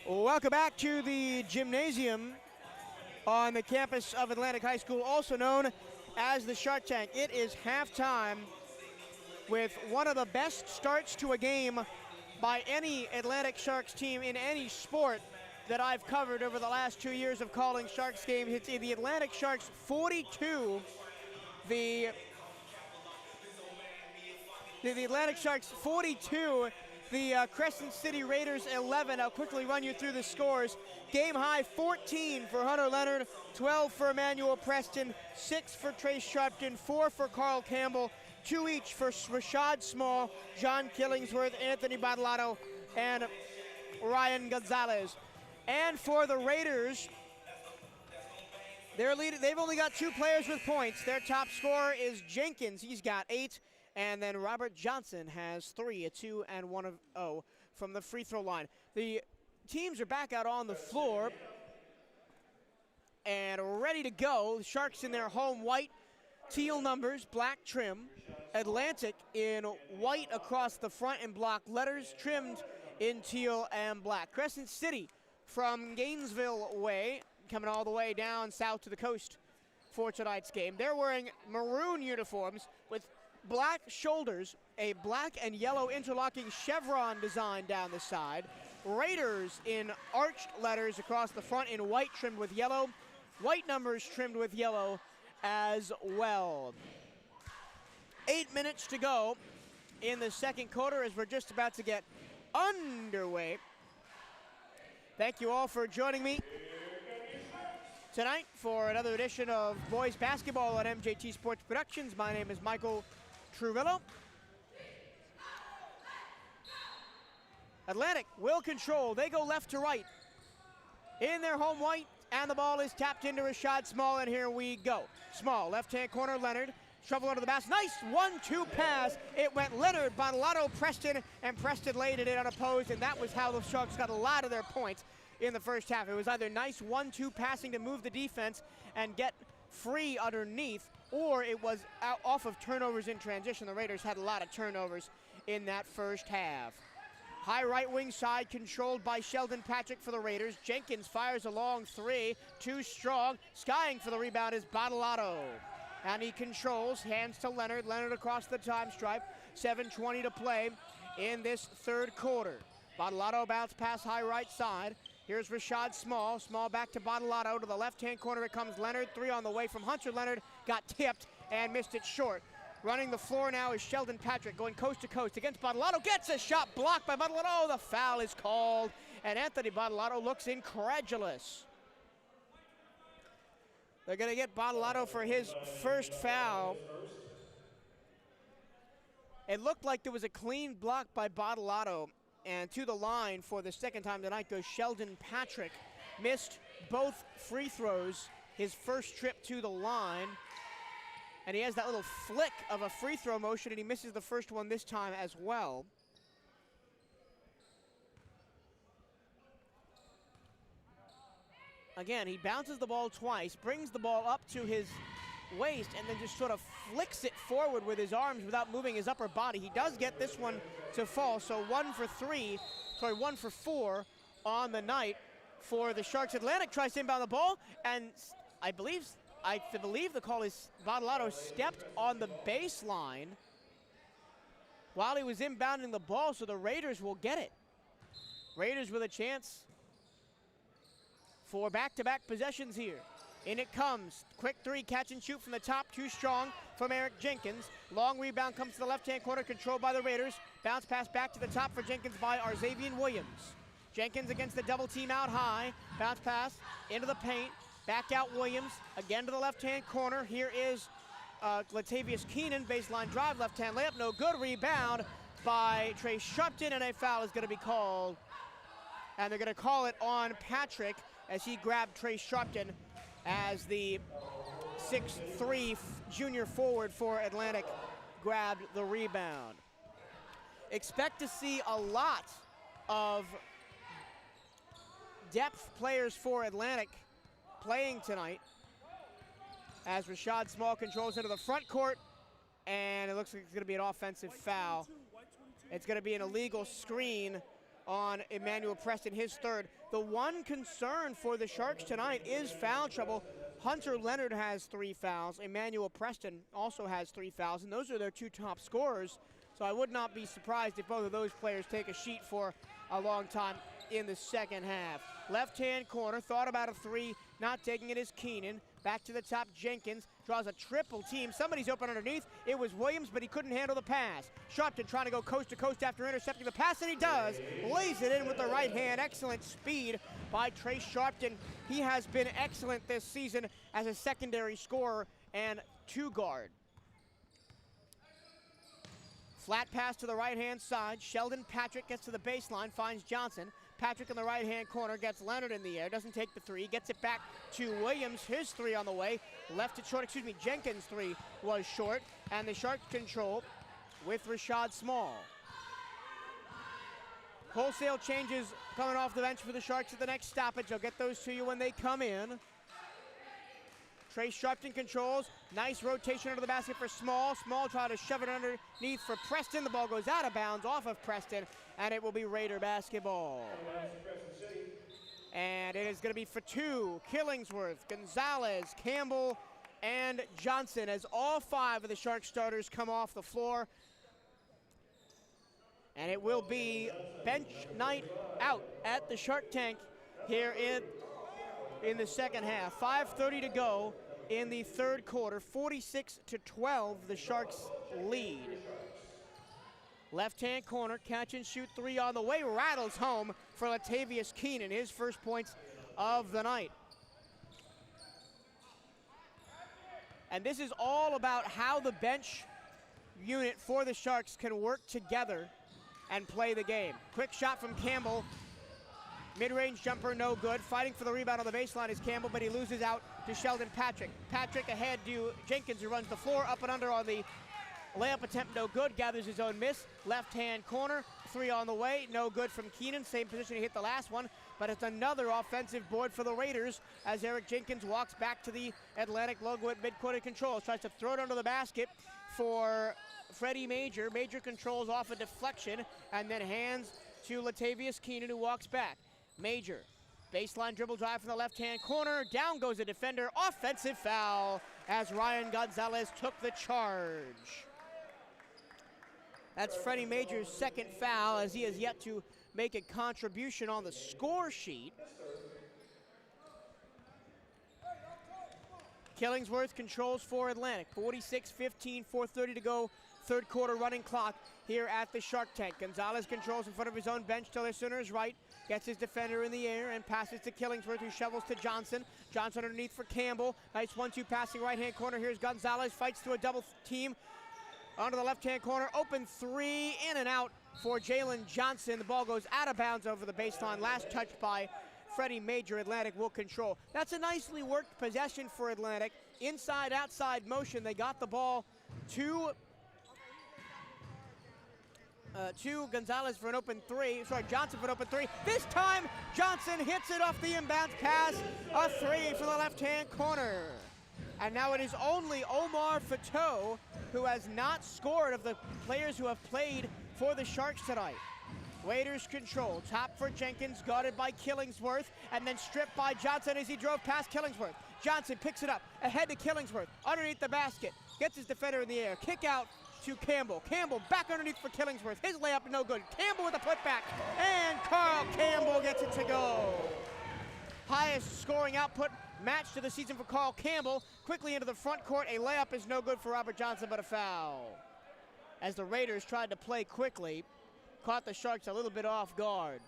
Welcome back to the gymnasium on the campus of Atlantic High School, also known as the Shark Tank. It is halftime with one of the best starts to a game by any Atlantic Sharks team in any sport that I've covered over the last 2 years of calling Sharks games. It's the Atlantic Sharks 42, the Atlantic Sharks 42, the Crescent City Raiders 11. I'll quickly run you through the scores. Game high 14 for Hunter Leonard, 12 for Emmanuel Preston, 6 for Trace Sharpton, 4 for Carl Campbell, 2 each for Rashad Small, John Killingsworth, Anthony Badalato, and Ryan Gonzalez. And for the Raiders, they've only got 2 players with points. Their top scorer is Jenkins. He's got 8. And then Robert Johnson has 3, a 2 and 1 of 0 from the free throw line. The teams are back out on the floor and ready to go. The Sharks in their home white, teal numbers, black trim. Atlantic in white across the front and block letters, trimmed in teal and black. Crescent City from Gainesville way, coming all the way down south to the coast for tonight's game. They're wearing maroon uniforms with black shoulders, a black and yellow interlocking chevron design down the side. Raiders in arched letters across the front in white trimmed with yellow. White numbers trimmed with yellow as well. 8 minutes to go in the second quarter as we're just about to get underway. Thank you all for joining me tonight for another edition of Boys Basketball on MJT Sports Productions. My name is Michael Truvillo. Atlantic will control. They go left to right in their home white, and the ball is tapped into Rashad Small, and here we go. Small, left-hand corner, Leonard. Shovel under the basket. Nice 1-2 pass. It went Leonard, Badalato, Preston, and Preston laid it in unopposed, and that was how the Sharks got a lot of their points in the first half. It was either nice 1-2 passing to move the defense and get free underneath, or it was out off of turnovers in transition. The Raiders had a lot of turnovers in that first half. High right wing side controlled by Sheldon Patrick for the Raiders. Jenkins fires a long 3, too strong. Skying for the rebound is Badalato. And he controls, hands to Leonard. Leonard across the time stripe. 7:20 to play in this third quarter. Badalato bounce pass high right side. Here's Rashad Small. Small back to Badalato. To the left-hand corner it comes Leonard. 3 on the way from Hunter. Leonard got tipped and missed it short. Running the floor now is Sheldon Patrick going coast to coast against Badalato. Gets a shot blocked by Badalato. Oh, the foul is called. And Anthony Badalato looks incredulous. They're going to get Badalato for his first foul. It looked like there was a clean block by Badalato. And to the line for the second time tonight goes Sheldon Patrick. Missed both free throws his first trip to the line. And he has that little flick of a free throw motion, and he misses the first one this time as well. Again, he bounces the ball twice, brings the ball up to his waist, and then just sort of flicks it forward with his arms without moving his upper body. He does get this one to fall, so 1 for 4 on the night for the Sharks. Atlantic tries to inbound the ball, and I believe the call is Badalato stepped on the baseline while he was inbounding the ball, so the Raiders will get it. Raiders with a chance for back-to-back possessions here. In it comes. Quick 3, catch and shoot from the top, too strong from Eric Jenkins. Long rebound comes to the left-hand corner, controlled by the Raiders. Bounce pass back to the top for Jenkins by Arzavian Williams. Jenkins against the double team out high. Bounce pass into the paint. Back out Williams, again to the left-hand corner. Here is Latavius Keenan, baseline drive, left-hand layup, no good. Rebound by Trace Sharpton, and a foul is going to be called. And they're going to call it on Patrick as he grabbed Trace Sharpton as the 6'3" junior forward for Atlantic grabbed the rebound. Expect to see a lot of depth players for Atlantic playing tonight as Rashad Small controls into the front court, and it looks like it's going to be an offensive foul. It's going to be an illegal screen on Emmanuel Preston, his third. The one concern for the Sharks tonight is foul trouble. Hunter Leonard has 3 fouls. Emmanuel Preston also has 3 fouls, and those are their 2 top scorers. So I would not be surprised if both of those players take a sheet for a long time in the second half. Left-hand corner, thought about a 3, not taking it is Keenan. Back to the top, Jenkins draws a triple team. Somebody's open underneath. It was Williams, but he couldn't handle the pass. Sharpton trying to go coast to coast after intercepting the pass, and he does. Lays it in with the right hand. Excellent speed by Trace Sharpton. He has been excellent this season as a secondary scorer and 2 guard. Flat pass to the right-hand side. Sheldon Patrick gets to the baseline, finds Johnson. Patrick in the right-hand corner gets Leonard in the air, doesn't take the 3, gets it back to Williams, his 3 on the way. Left it short, Jenkins' 3 was short, and the Sharks control with Rashad Small. Wholesale changes coming off the bench for the Sharks at the next stoppage. I'll get those to you when they come in. Trace Sharpton controls. Nice rotation under the basket for Small. Small trying to shove it underneath for Preston. The ball goes out of bounds off of Preston, and it will be Raider basketball. And it is going to be for 2. Killingsworth, Gonzalez, Campbell, and Johnson as all 5 of the Sharks starters come off the floor. And it will be bench night out at the Shark Tank here in the second half. 5:30 to go in the third quarter. 46-12, the Sharks lead. Left-hand corner, catch and shoot 3 on the way, rattles home for Latavius Keenan, his first points of the night. And this is all about how the bench unit for the Sharks can work together and play the game. Quick shot from Campbell. Mid-range jumper, no good. Fighting for the rebound on the baseline is Campbell, but he loses out to Sheldon Patrick. Patrick ahead to Jenkins, who runs the floor, up and under on the layup attempt, no good. Gathers his own miss. Left-hand corner, 3 on the way, no good from Keenan. Same position he hit the last one, but it's another offensive board for the Raiders as Eric Jenkins walks back to the Atlantic logo at mid-court control. Tries to throw it under the basket for Freddie Major. Major controls off a deflection and then hands to Latavius Keenan, who walks back. Major, baseline dribble drive from the left-hand corner. Down goes a defender. Offensive foul as Ryan Gonzalez took the charge. That's Freddie Major's second foul, as he has yet to make a contribution on the score sheet. Killingsworth controls for Atlantic. 46-15, 4:30 to go. Third quarter running clock here at the Shark Tank. Gonzalez controls in front of his own bench till his center is right. Gets his defender in the air and passes to Killingsworth, who shovels to Johnson. Johnson underneath for Campbell. Nice 1-2 passing right-hand corner. Here's Gonzalez. Fights through a double team. Onto the left-hand corner. Open 3. In and out for Jalen Johnson. The ball goes out of bounds over the baseline. Last touch by Freddie Major. Atlantic will control. That's a nicely worked possession for Atlantic. Inside-outside motion. They got the ball to Gonzalez for an open 3. Sorry, Johnson for an open 3. This time, Johnson hits it off the inbounds pass. A 3 from the left-hand corner. And now it is only Omar Fateau who has not scored of the players who have played for the Sharks tonight. Raiders control. Top for Jenkins, guarded by Killingsworth, and then stripped by Johnson as he drove past Killingsworth. Johnson picks it up, ahead to Killingsworth, underneath the basket. Gets his defender in the air. Kick out to Campbell. Campbell back underneath for Killingsworth. His layup no good. Campbell with a putback. And Carl Campbell gets it to go. Highest scoring output match to the season for Carl Campbell. Quickly into the front court. A layup is no good for Robert Johnson, but a foul. As the Raiders tried to play quickly, caught the Sharks a little bit off guard.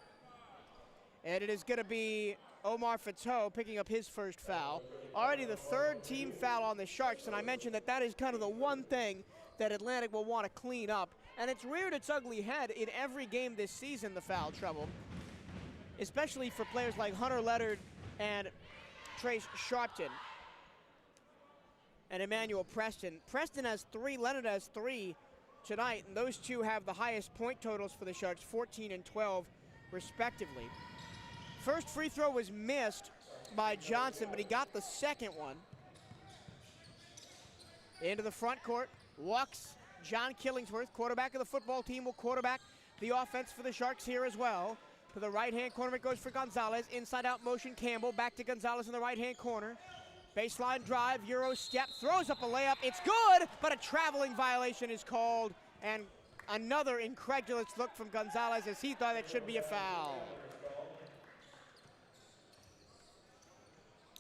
And it is going to be Omar Fateau picking up his first foul. Already the 3rd team foul on the Sharks, and I mentioned that that is kind of the one thing that Atlantic will want to clean up. And it's reared its ugly head in every game this season, the foul trouble. Especially for players like Hunter Leonard and Trace Sharpton. And Emmanuel Preston. Preston has 3, Leonard has 3 tonight, and those two have the highest point totals for the Sharks, 14 and 12 respectively. First free throw was missed by Johnson, but he got the second one. Into the front court, walks John Killingsworth, quarterback of the football team, will quarterback the offense for the Sharks here as well. To the right-hand corner it goes for Gonzalez. Inside-out motion, Campbell. Back to Gonzalez in the right-hand corner. Baseline drive, Euro step, throws up a layup. It's good, but a traveling violation is called. And another incredulous look from Gonzalez as he thought it should be a foul.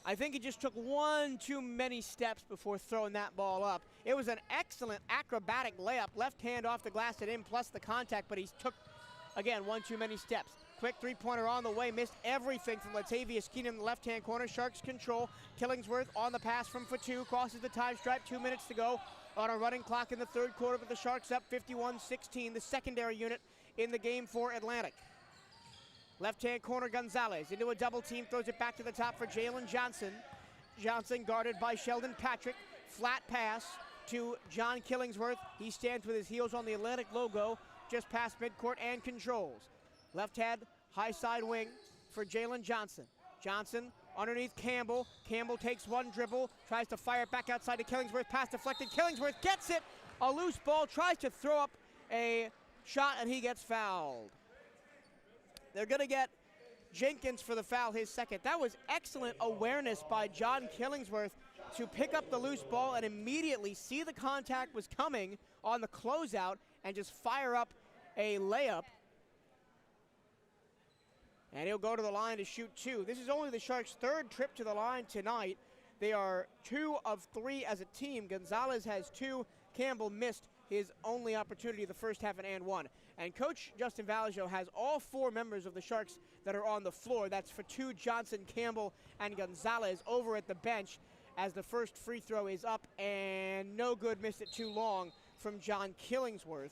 I think he just took one too many steps before throwing that ball up. It was an excellent acrobatic layup. Left hand off the glass and in, plus the contact, but he took, again, one too many steps. Quick three-pointer on the way, missed everything from Latavius Keenan in the left-hand corner. Sharks control. Killingsworth on the pass from Fatu, crosses the time stripe, 2 minutes to go on a running clock in the third quarter, but the Sharks up 51-16, the secondary unit in the game for Atlantic. Left-hand corner, Gonzalez into a double team, throws it back to the top for Jalen Johnson. Johnson guarded by Sheldon Patrick. Flat pass to John Killingsworth. He stands with his heels on the Atlantic logo, just past midcourt and controls. Left hand, high side wing for Jalen Johnson. Johnson underneath Campbell. Campbell takes one dribble, tries to fire it back outside to Killingsworth. Pass deflected. Killingsworth gets it. A loose ball, tries to throw up a shot, and he gets fouled. They're going to get Jenkins for the foul, his second. That was excellent awareness by John Killingsworth to pick up the loose ball and immediately see the contact was coming on the closeout and just fire up a layup. And he'll go to the line to shoot two. This is only the Sharks' third trip to the line tonight. They are 2 of 3 as a team. Gonzalez has 2. Campbell missed his only opportunity the first half and one. And Coach Justin Valajo has all 4 members of the Sharks that are on the floor. That's Fatu, Johnson, Campbell, and Gonzalez over at the bench as the first free throw is up and no good, missed it too long from John Killingsworth.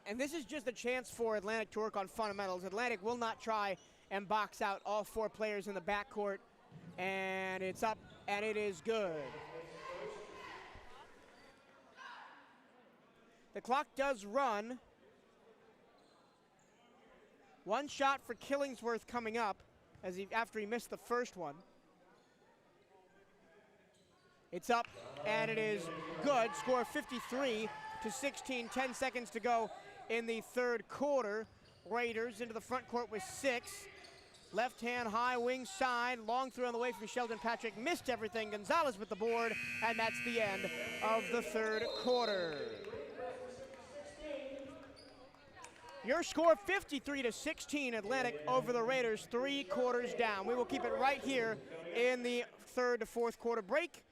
And this is just a chance for Atlantic to work on fundamentals. Atlantic will not try and box out all 4 players in the backcourt. And it's up, and it is good. The clock does run. One shot for Killingsworth coming up after he missed the first one. It's up, and it is good. Score 53-16, 10 seconds to go in the third quarter. Raiders into the front court with 6. Left hand high wing side, long throw on the way from Sheldon Patrick, missed everything. Gonzalez with the board, and that's the end of the third quarter. Your score 53-16, Atlantic over the Raiders, 3 quarters down. We will keep it right here in the third to fourth quarter break.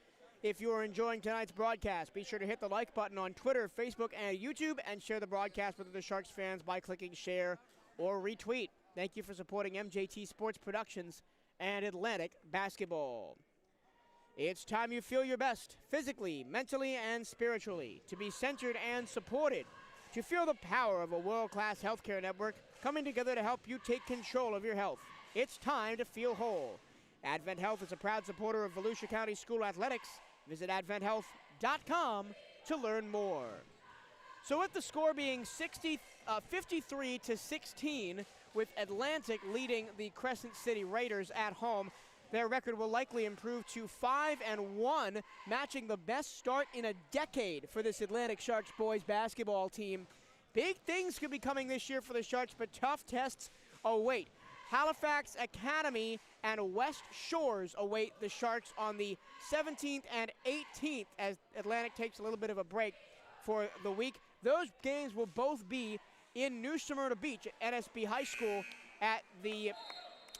If you are enjoying tonight's broadcast, be sure to hit the like button on Twitter, Facebook, and YouTube, and share the broadcast with the Sharks fans by clicking share or retweet. Thank you for supporting MJT Sports Productions and Atlantic Basketball. It's time you feel your best, physically, mentally, and spiritually, to be centered and supported, to feel the power of a world-class healthcare network coming together to help you take control of your health. It's time to feel whole. Advent Health is a proud supporter of Volusia County School Athletics. Visit adventhealth.com to learn more. So with the score being 53-16, with Atlantic leading the Crescent City Raiders at home, their record will likely improve to 5-1, matching the best start in a decade for this Atlantic Sharks boys basketball team. Big things could be coming this year for the Sharks, but tough tests await. Halifax Academy and West Shores await the Sharks on the 17th and 18th as Atlantic takes a little bit of a break for the week. Those games will both be in New Smyrna Beach at NSB High School at the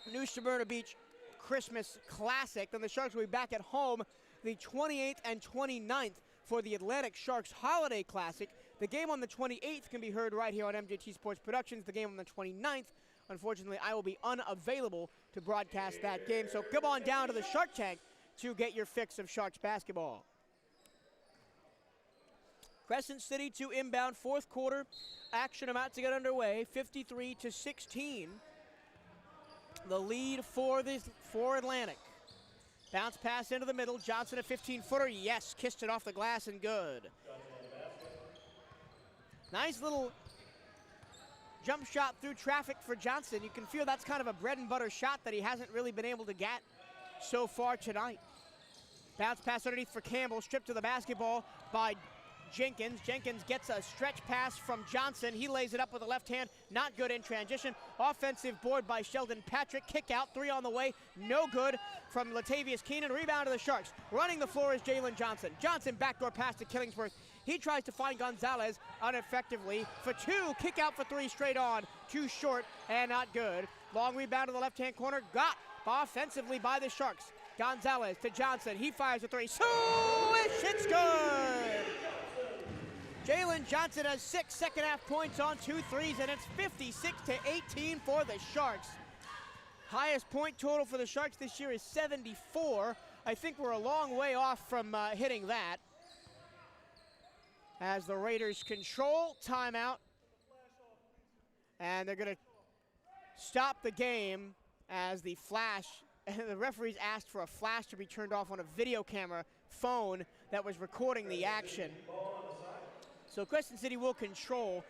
New Smyrna Beach Christmas Classic. Then the Sharks will be back at home the 28th and 29th for the Atlantic Sharks Holiday Classic. The game on the 28th can be heard right here on MJT Sports Productions. The game on the 29th, unfortunately, I will be unavailable to broadcast that game. So come on down to the Shark Tank to get your fix of Sharks basketball. Crescent City to inbound, fourth quarter action about to get underway, 53-16. The lead for Atlantic. Bounce pass into the middle. Johnson a 15-footer. Yes, kissed it off the glass and good. Nice little jump shot through traffic for Johnson. You can feel that's kind of a bread and butter shot that he hasn't really been able to get so far tonight. Bounce pass underneath for Campbell. Stripped to the basketball by Jenkins. Jenkins gets a stretch pass from Johnson. He lays it up with the left hand, not good in transition. Offensive board by Sheldon Patrick. Kick out, 3 on the way, no good from Latavius Keenan. Rebound to the Sharks. Running the floor is Jalen Johnson. Johnson backdoor pass to Killingsworth. He tries to find Gonzalez ineffectively for 2. Kick out for 3 straight on. Too short and not good. Long rebound to the left-hand corner. Got offensively by the Sharks. Gonzalez to Johnson. He fires a 3. Swish! It's good! Jalen Johnson has 6 second-half points on 2 threes, and it's 56-18 for the Sharks. Highest point total for the Sharks this year is 74. I think we're a long way off from hitting that. As the Raiders control timeout, and they're going to stop the game as the flash, the referees asked for a flash to be turned off on a video camera phone that was recording the action. So Crescent City will control.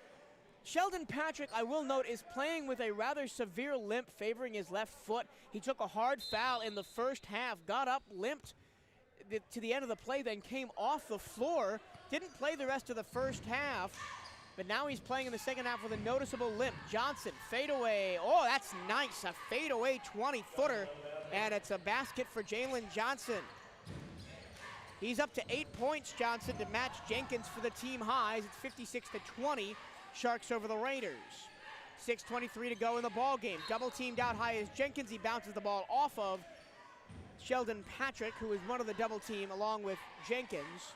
Sheldon Patrick, I will note, is playing with a rather severe limp favoring his left foot. He took a hard foul in the first half, got up, limped to the end of the play, then came off the floor. Didn't play the rest of the first half, but now he's playing in the second half with a noticeable limp. Johnson, fadeaway. Oh, that's nice. A fadeaway 20-footer, and it's a basket for Jalen Johnson. He's up to 8 points, Johnson, to match Jenkins for the team highs. It's 56-20, Sharks over the Raiders. 6:23 to go in the ball game. Double teamed out high is Jenkins. He bounces the ball off of Sheldon Patrick, who is one of the double team along with Jenkins.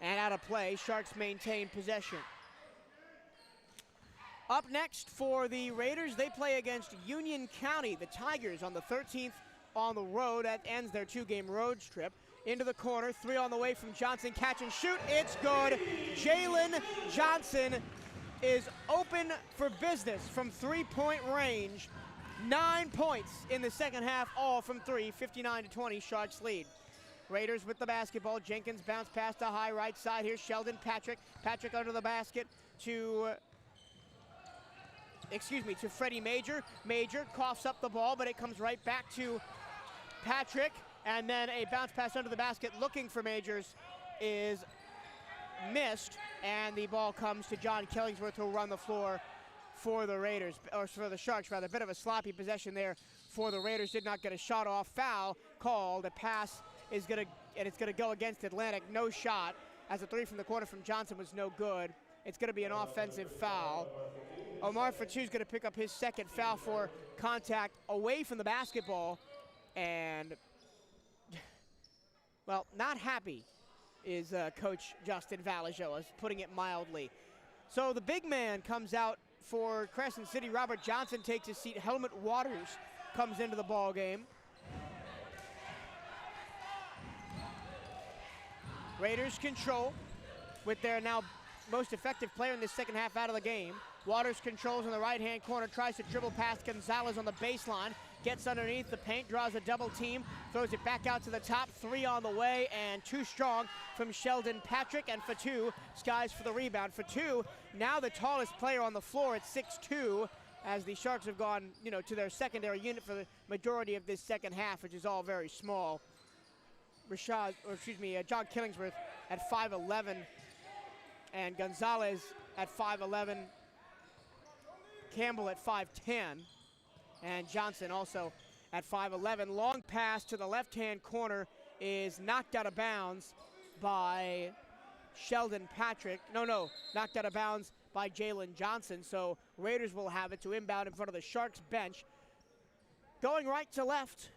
And out of play, Sharks maintain possession. Up next for the Raiders, they play against Union County, the Tigers, on the 13th on the road. That ends their 2-game road trip. Into the corner, 3 on the way from Johnson, catch and shoot, it's good. Jalen Johnson is open for business from 3-point range. 9 points in the second half, all from 3, 59-20, Sharks lead. Raiders with the basketball. Jenkins bounce pass to high right side. Here's Sheldon Patrick. Patrick under the basket to Freddie Major. Major coughs up the ball, but it comes right back to Patrick. And then a bounce pass under the basket looking for Majors is missed. And the ball comes to John Killingsworth, who'll run the floor for the Raiders, or for the Sharks rather. A bit of a sloppy possession there for the Raiders. Did not get a shot off. Foul called. A pass is it's gonna go against Atlantic. No shot, as a 3 from the corner from Johnson was no good. It's gonna be an offensive foul. Omar Fatu's gonna pick up his second foul for contact away from the basketball, and well, not happy is Coach Justin Valajoa, putting it mildly. So the big man comes out for Crescent City. Robert Johnson takes his seat. Helmut Waters comes into the ball game. Raiders control with their now most effective player in this second half out of the game. Waters controls in the right-hand corner, tries to dribble past Gonzalez on the baseline, gets underneath the paint, draws a double team, throws it back out to the top, 3 on the way, and too strong from Sheldon Patrick, and Fatu skies for the rebound. Fatu, now the tallest player on the floor at 6'2", as the Sharks have gone, to their secondary unit for the majority of this second half, which is all very small. John Killingsworth at 5'11", and Gonzalez at 5'11", Campbell at 5'10", and Johnson also at 5'11". Long pass to the left-hand corner is knocked out of bounds by Sheldon Patrick. Knocked out of bounds by Jalen Johnson. So Raiders will have it to inbound in front of the Sharks bench. Going right to left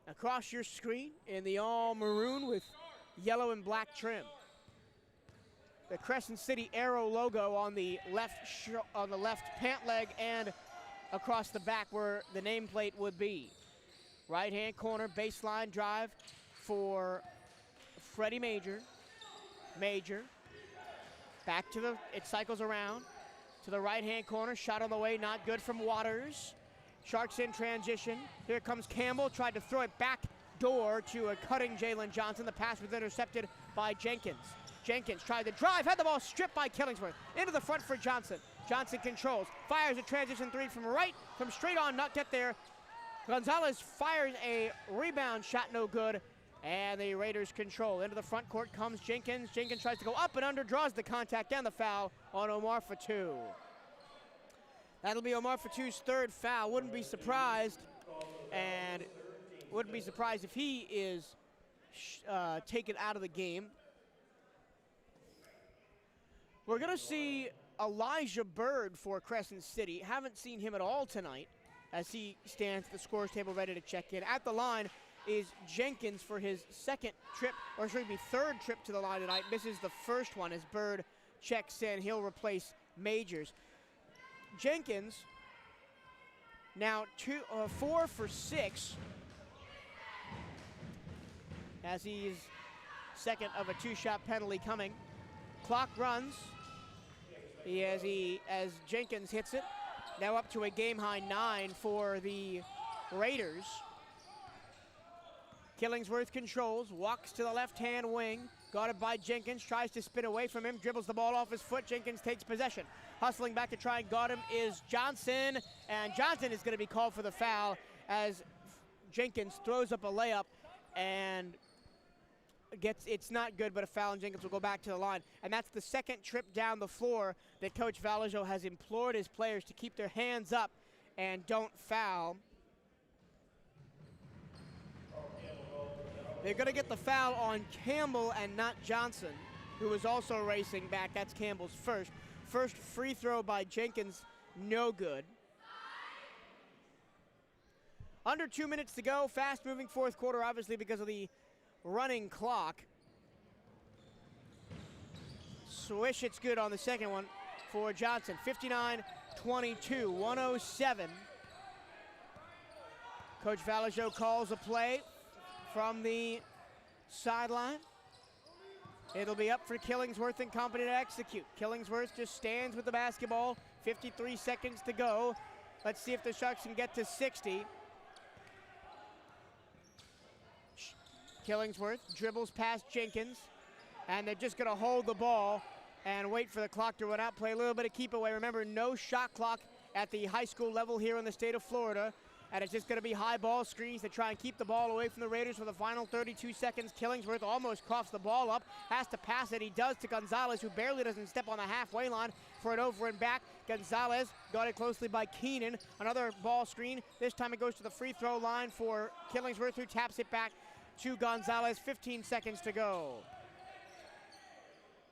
across your screen in the all maroon with yellow and black trim. The Crescent City Arrow logo on the left pant leg and across the back where the nameplate would be. Right-hand corner, baseline drive for Freddie Major. Major, back to it cycles around to the right-hand corner. Shot on the way, not good from Waters. Sharks in transition. Here comes Campbell, tried to throw it back door to a cutting Jalen Johnson. The pass was intercepted by Jenkins. Jenkins tried to drive, had the ball stripped by Killingsworth. Into the front for Johnson. Johnson controls, fires a transition 3 from straight on, not get there. Gonzalez fires a rebound shot, no good. And the Raiders control. Into the front court comes Jenkins. Jenkins tries to go up and under, draws the contact and the foul on Omar Fatou. That'll be Omar Fatou's third foul. Wouldn't be surprised, and wouldn't be surprised if he is taken out of the game. We're going to see Elijah Bird for Crescent City. Haven't seen him at all tonight as he stands at the scores table ready to check in. At the line is Jenkins for his third trip to the line tonight. Misses the first one as Bird checks in. He'll replace Majors. Jenkins now 4 for 6 as he's second of a 2-shot penalty coming. Clock runs as Jenkins hits it. Now up to a game-high 9 for the Raiders. Killingsworth controls, walks to the left-hand wing, guarded by Jenkins, tries to spin away from him, dribbles the ball off his foot. Jenkins takes possession. Hustling back to try and guard him is Johnson, and Johnson is going to be called for the foul as Jenkins throws up a layup and it's not good, but a foul, and Jenkins will go back to the line. And that's the second trip down the floor that Coach Valajo has implored his players to keep their hands up and don't foul. They're going to get the foul on Campbell and not Johnson, who was also racing back. That's Campbell's first. First free throw by Jenkins, no good. Under 2 minutes to go. Fast-moving fourth quarter, obviously, because of the running clock. Swish, it's good on the second one for Johnson. 59-22, 107. Coach Valajo calls a play from the sideline. It'll be up for Killingsworth and company to execute. Killingsworth just stands with the basketball. 53 seconds to go. Let's see if the Sharks can get to 60. Killingsworth dribbles past Jenkins, and they're just going to hold the ball and wait for the clock to run out. Play a little bit of keep away. Remember, no shot clock at the high school level here in the state of Florida. And it's just going to be high ball screens to try and keep the ball away from the Raiders for the final 32 seconds. Killingsworth almost coughs the ball up, has to pass it. He does to Gonzalez, who barely doesn't step on the halfway line for an over and back. Gonzalez guarded closely by Keenan. Another ball screen. This time it goes to the free throw line for Killingsworth, who taps it back to Gonzalez. 15 seconds to go.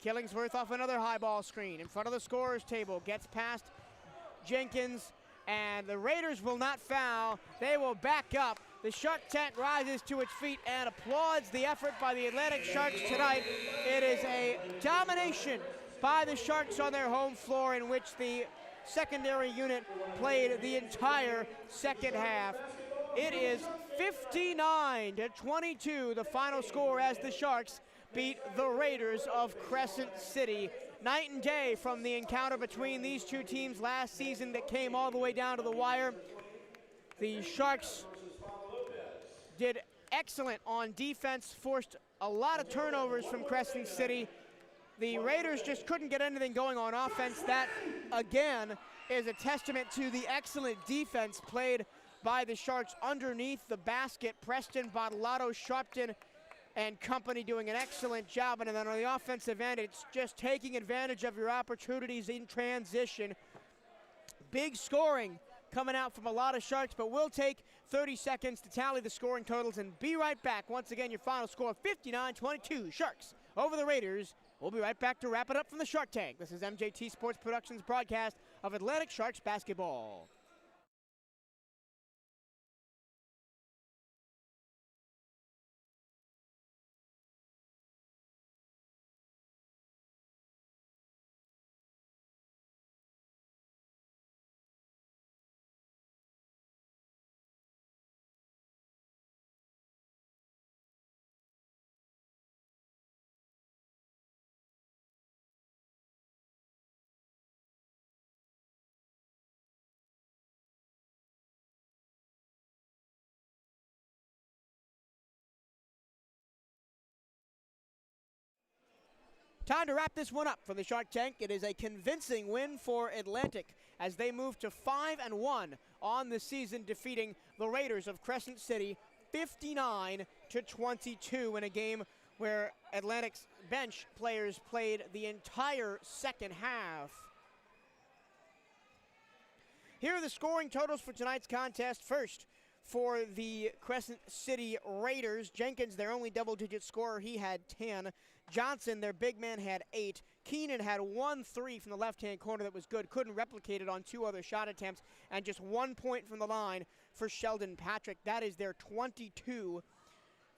Killingsworth off another high ball screen in front of the scorer's table. Gets past Jenkins. And the Raiders will not foul. They will back up. The Shark Tank rises to its feet and applauds the effort by the Atlantic Sharks tonight. It is a domination by the Sharks on their home floor, in which the secondary unit played the entire second half. It is 59-22, the final score, as the Sharks beat the Raiders of Crescent City. Night and day from the encounter between these two teams last season that came all the way down to the wire. The Sharks did excellent on defense, forced a lot of turnovers from Crescent City. The Raiders just couldn't get anything going on offense. That, again, is a testament to the excellent defense played by the Sharks underneath the basket. Preston, Bottolato, Sharpton, and company doing an excellent job. And then on the offensive end, it's just taking advantage of your opportunities in transition. Big scoring coming out from a lot of Sharks, but we'll take 30 seconds to tally the scoring totals and be right back. Once again, your final score, 59-22, Sharks over the Raiders. We'll be right back to wrap it up from the Shark Tank. This is MJT Sports Productions' broadcast of Atlantic Sharks basketball. Time to wrap this one up for the Shark Tank. It is a convincing win for Atlantic as they move to 5-1 on the season, defeating the Raiders of Crescent City 59-22 in a game where Atlantic's bench players played the entire second half. Here are the scoring totals for tonight's contest. First, for the Crescent City Raiders, Jenkins, their only double-digit scorer, he had 10. Johnson, their big man, had 8. Keenan had 1 3 from the left-hand corner that was good. Couldn't replicate it on 2 other shot attempts. And just 1 point from the line for Sheldon Patrick. That is their 22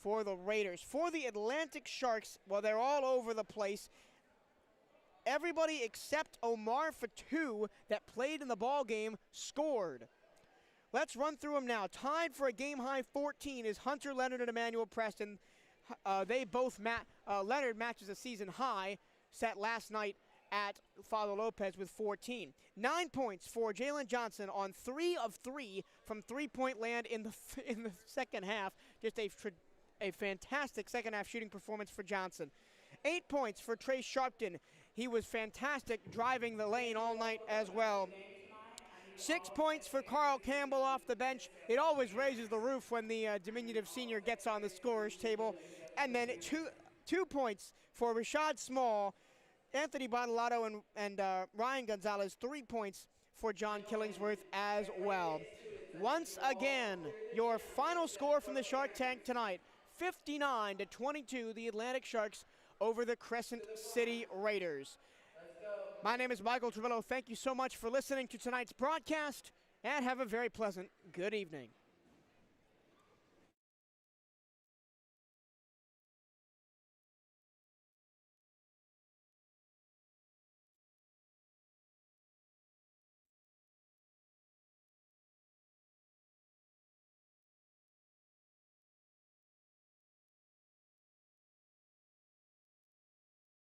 for the Raiders. For the Atlantic Sharks, well, they're all over the place. Everybody except Omar Fatou that played in the ball game scored. Let's run through them now. Tied for a game-high 14 is Hunter, Leonard, and Emmanuel Preston. They both Leonard matches a season high set last night at Father Lopez with 14. 9 points for Jalen Johnson on 3 of 3 from three-point land in the second half. Just a fantastic second-half shooting performance for Johnson. 8 points for Trace Sharpton. He was fantastic driving the lane all night as well. 6 points for Carl Campbell off the bench. It always raises the roof when the diminutive senior gets on the scorer's table. And then 2 points for Rashad Small, Anthony Bottolato, and Ryan Gonzalez. 3 points for John Killingsworth as well. Once again, your final score from the Shark Tank tonight, 59-22, the Atlantic Sharks over the Crescent City Raiders. My name is Michael Trevello. Thank you so much for listening to tonight's broadcast, and have a very pleasant good evening.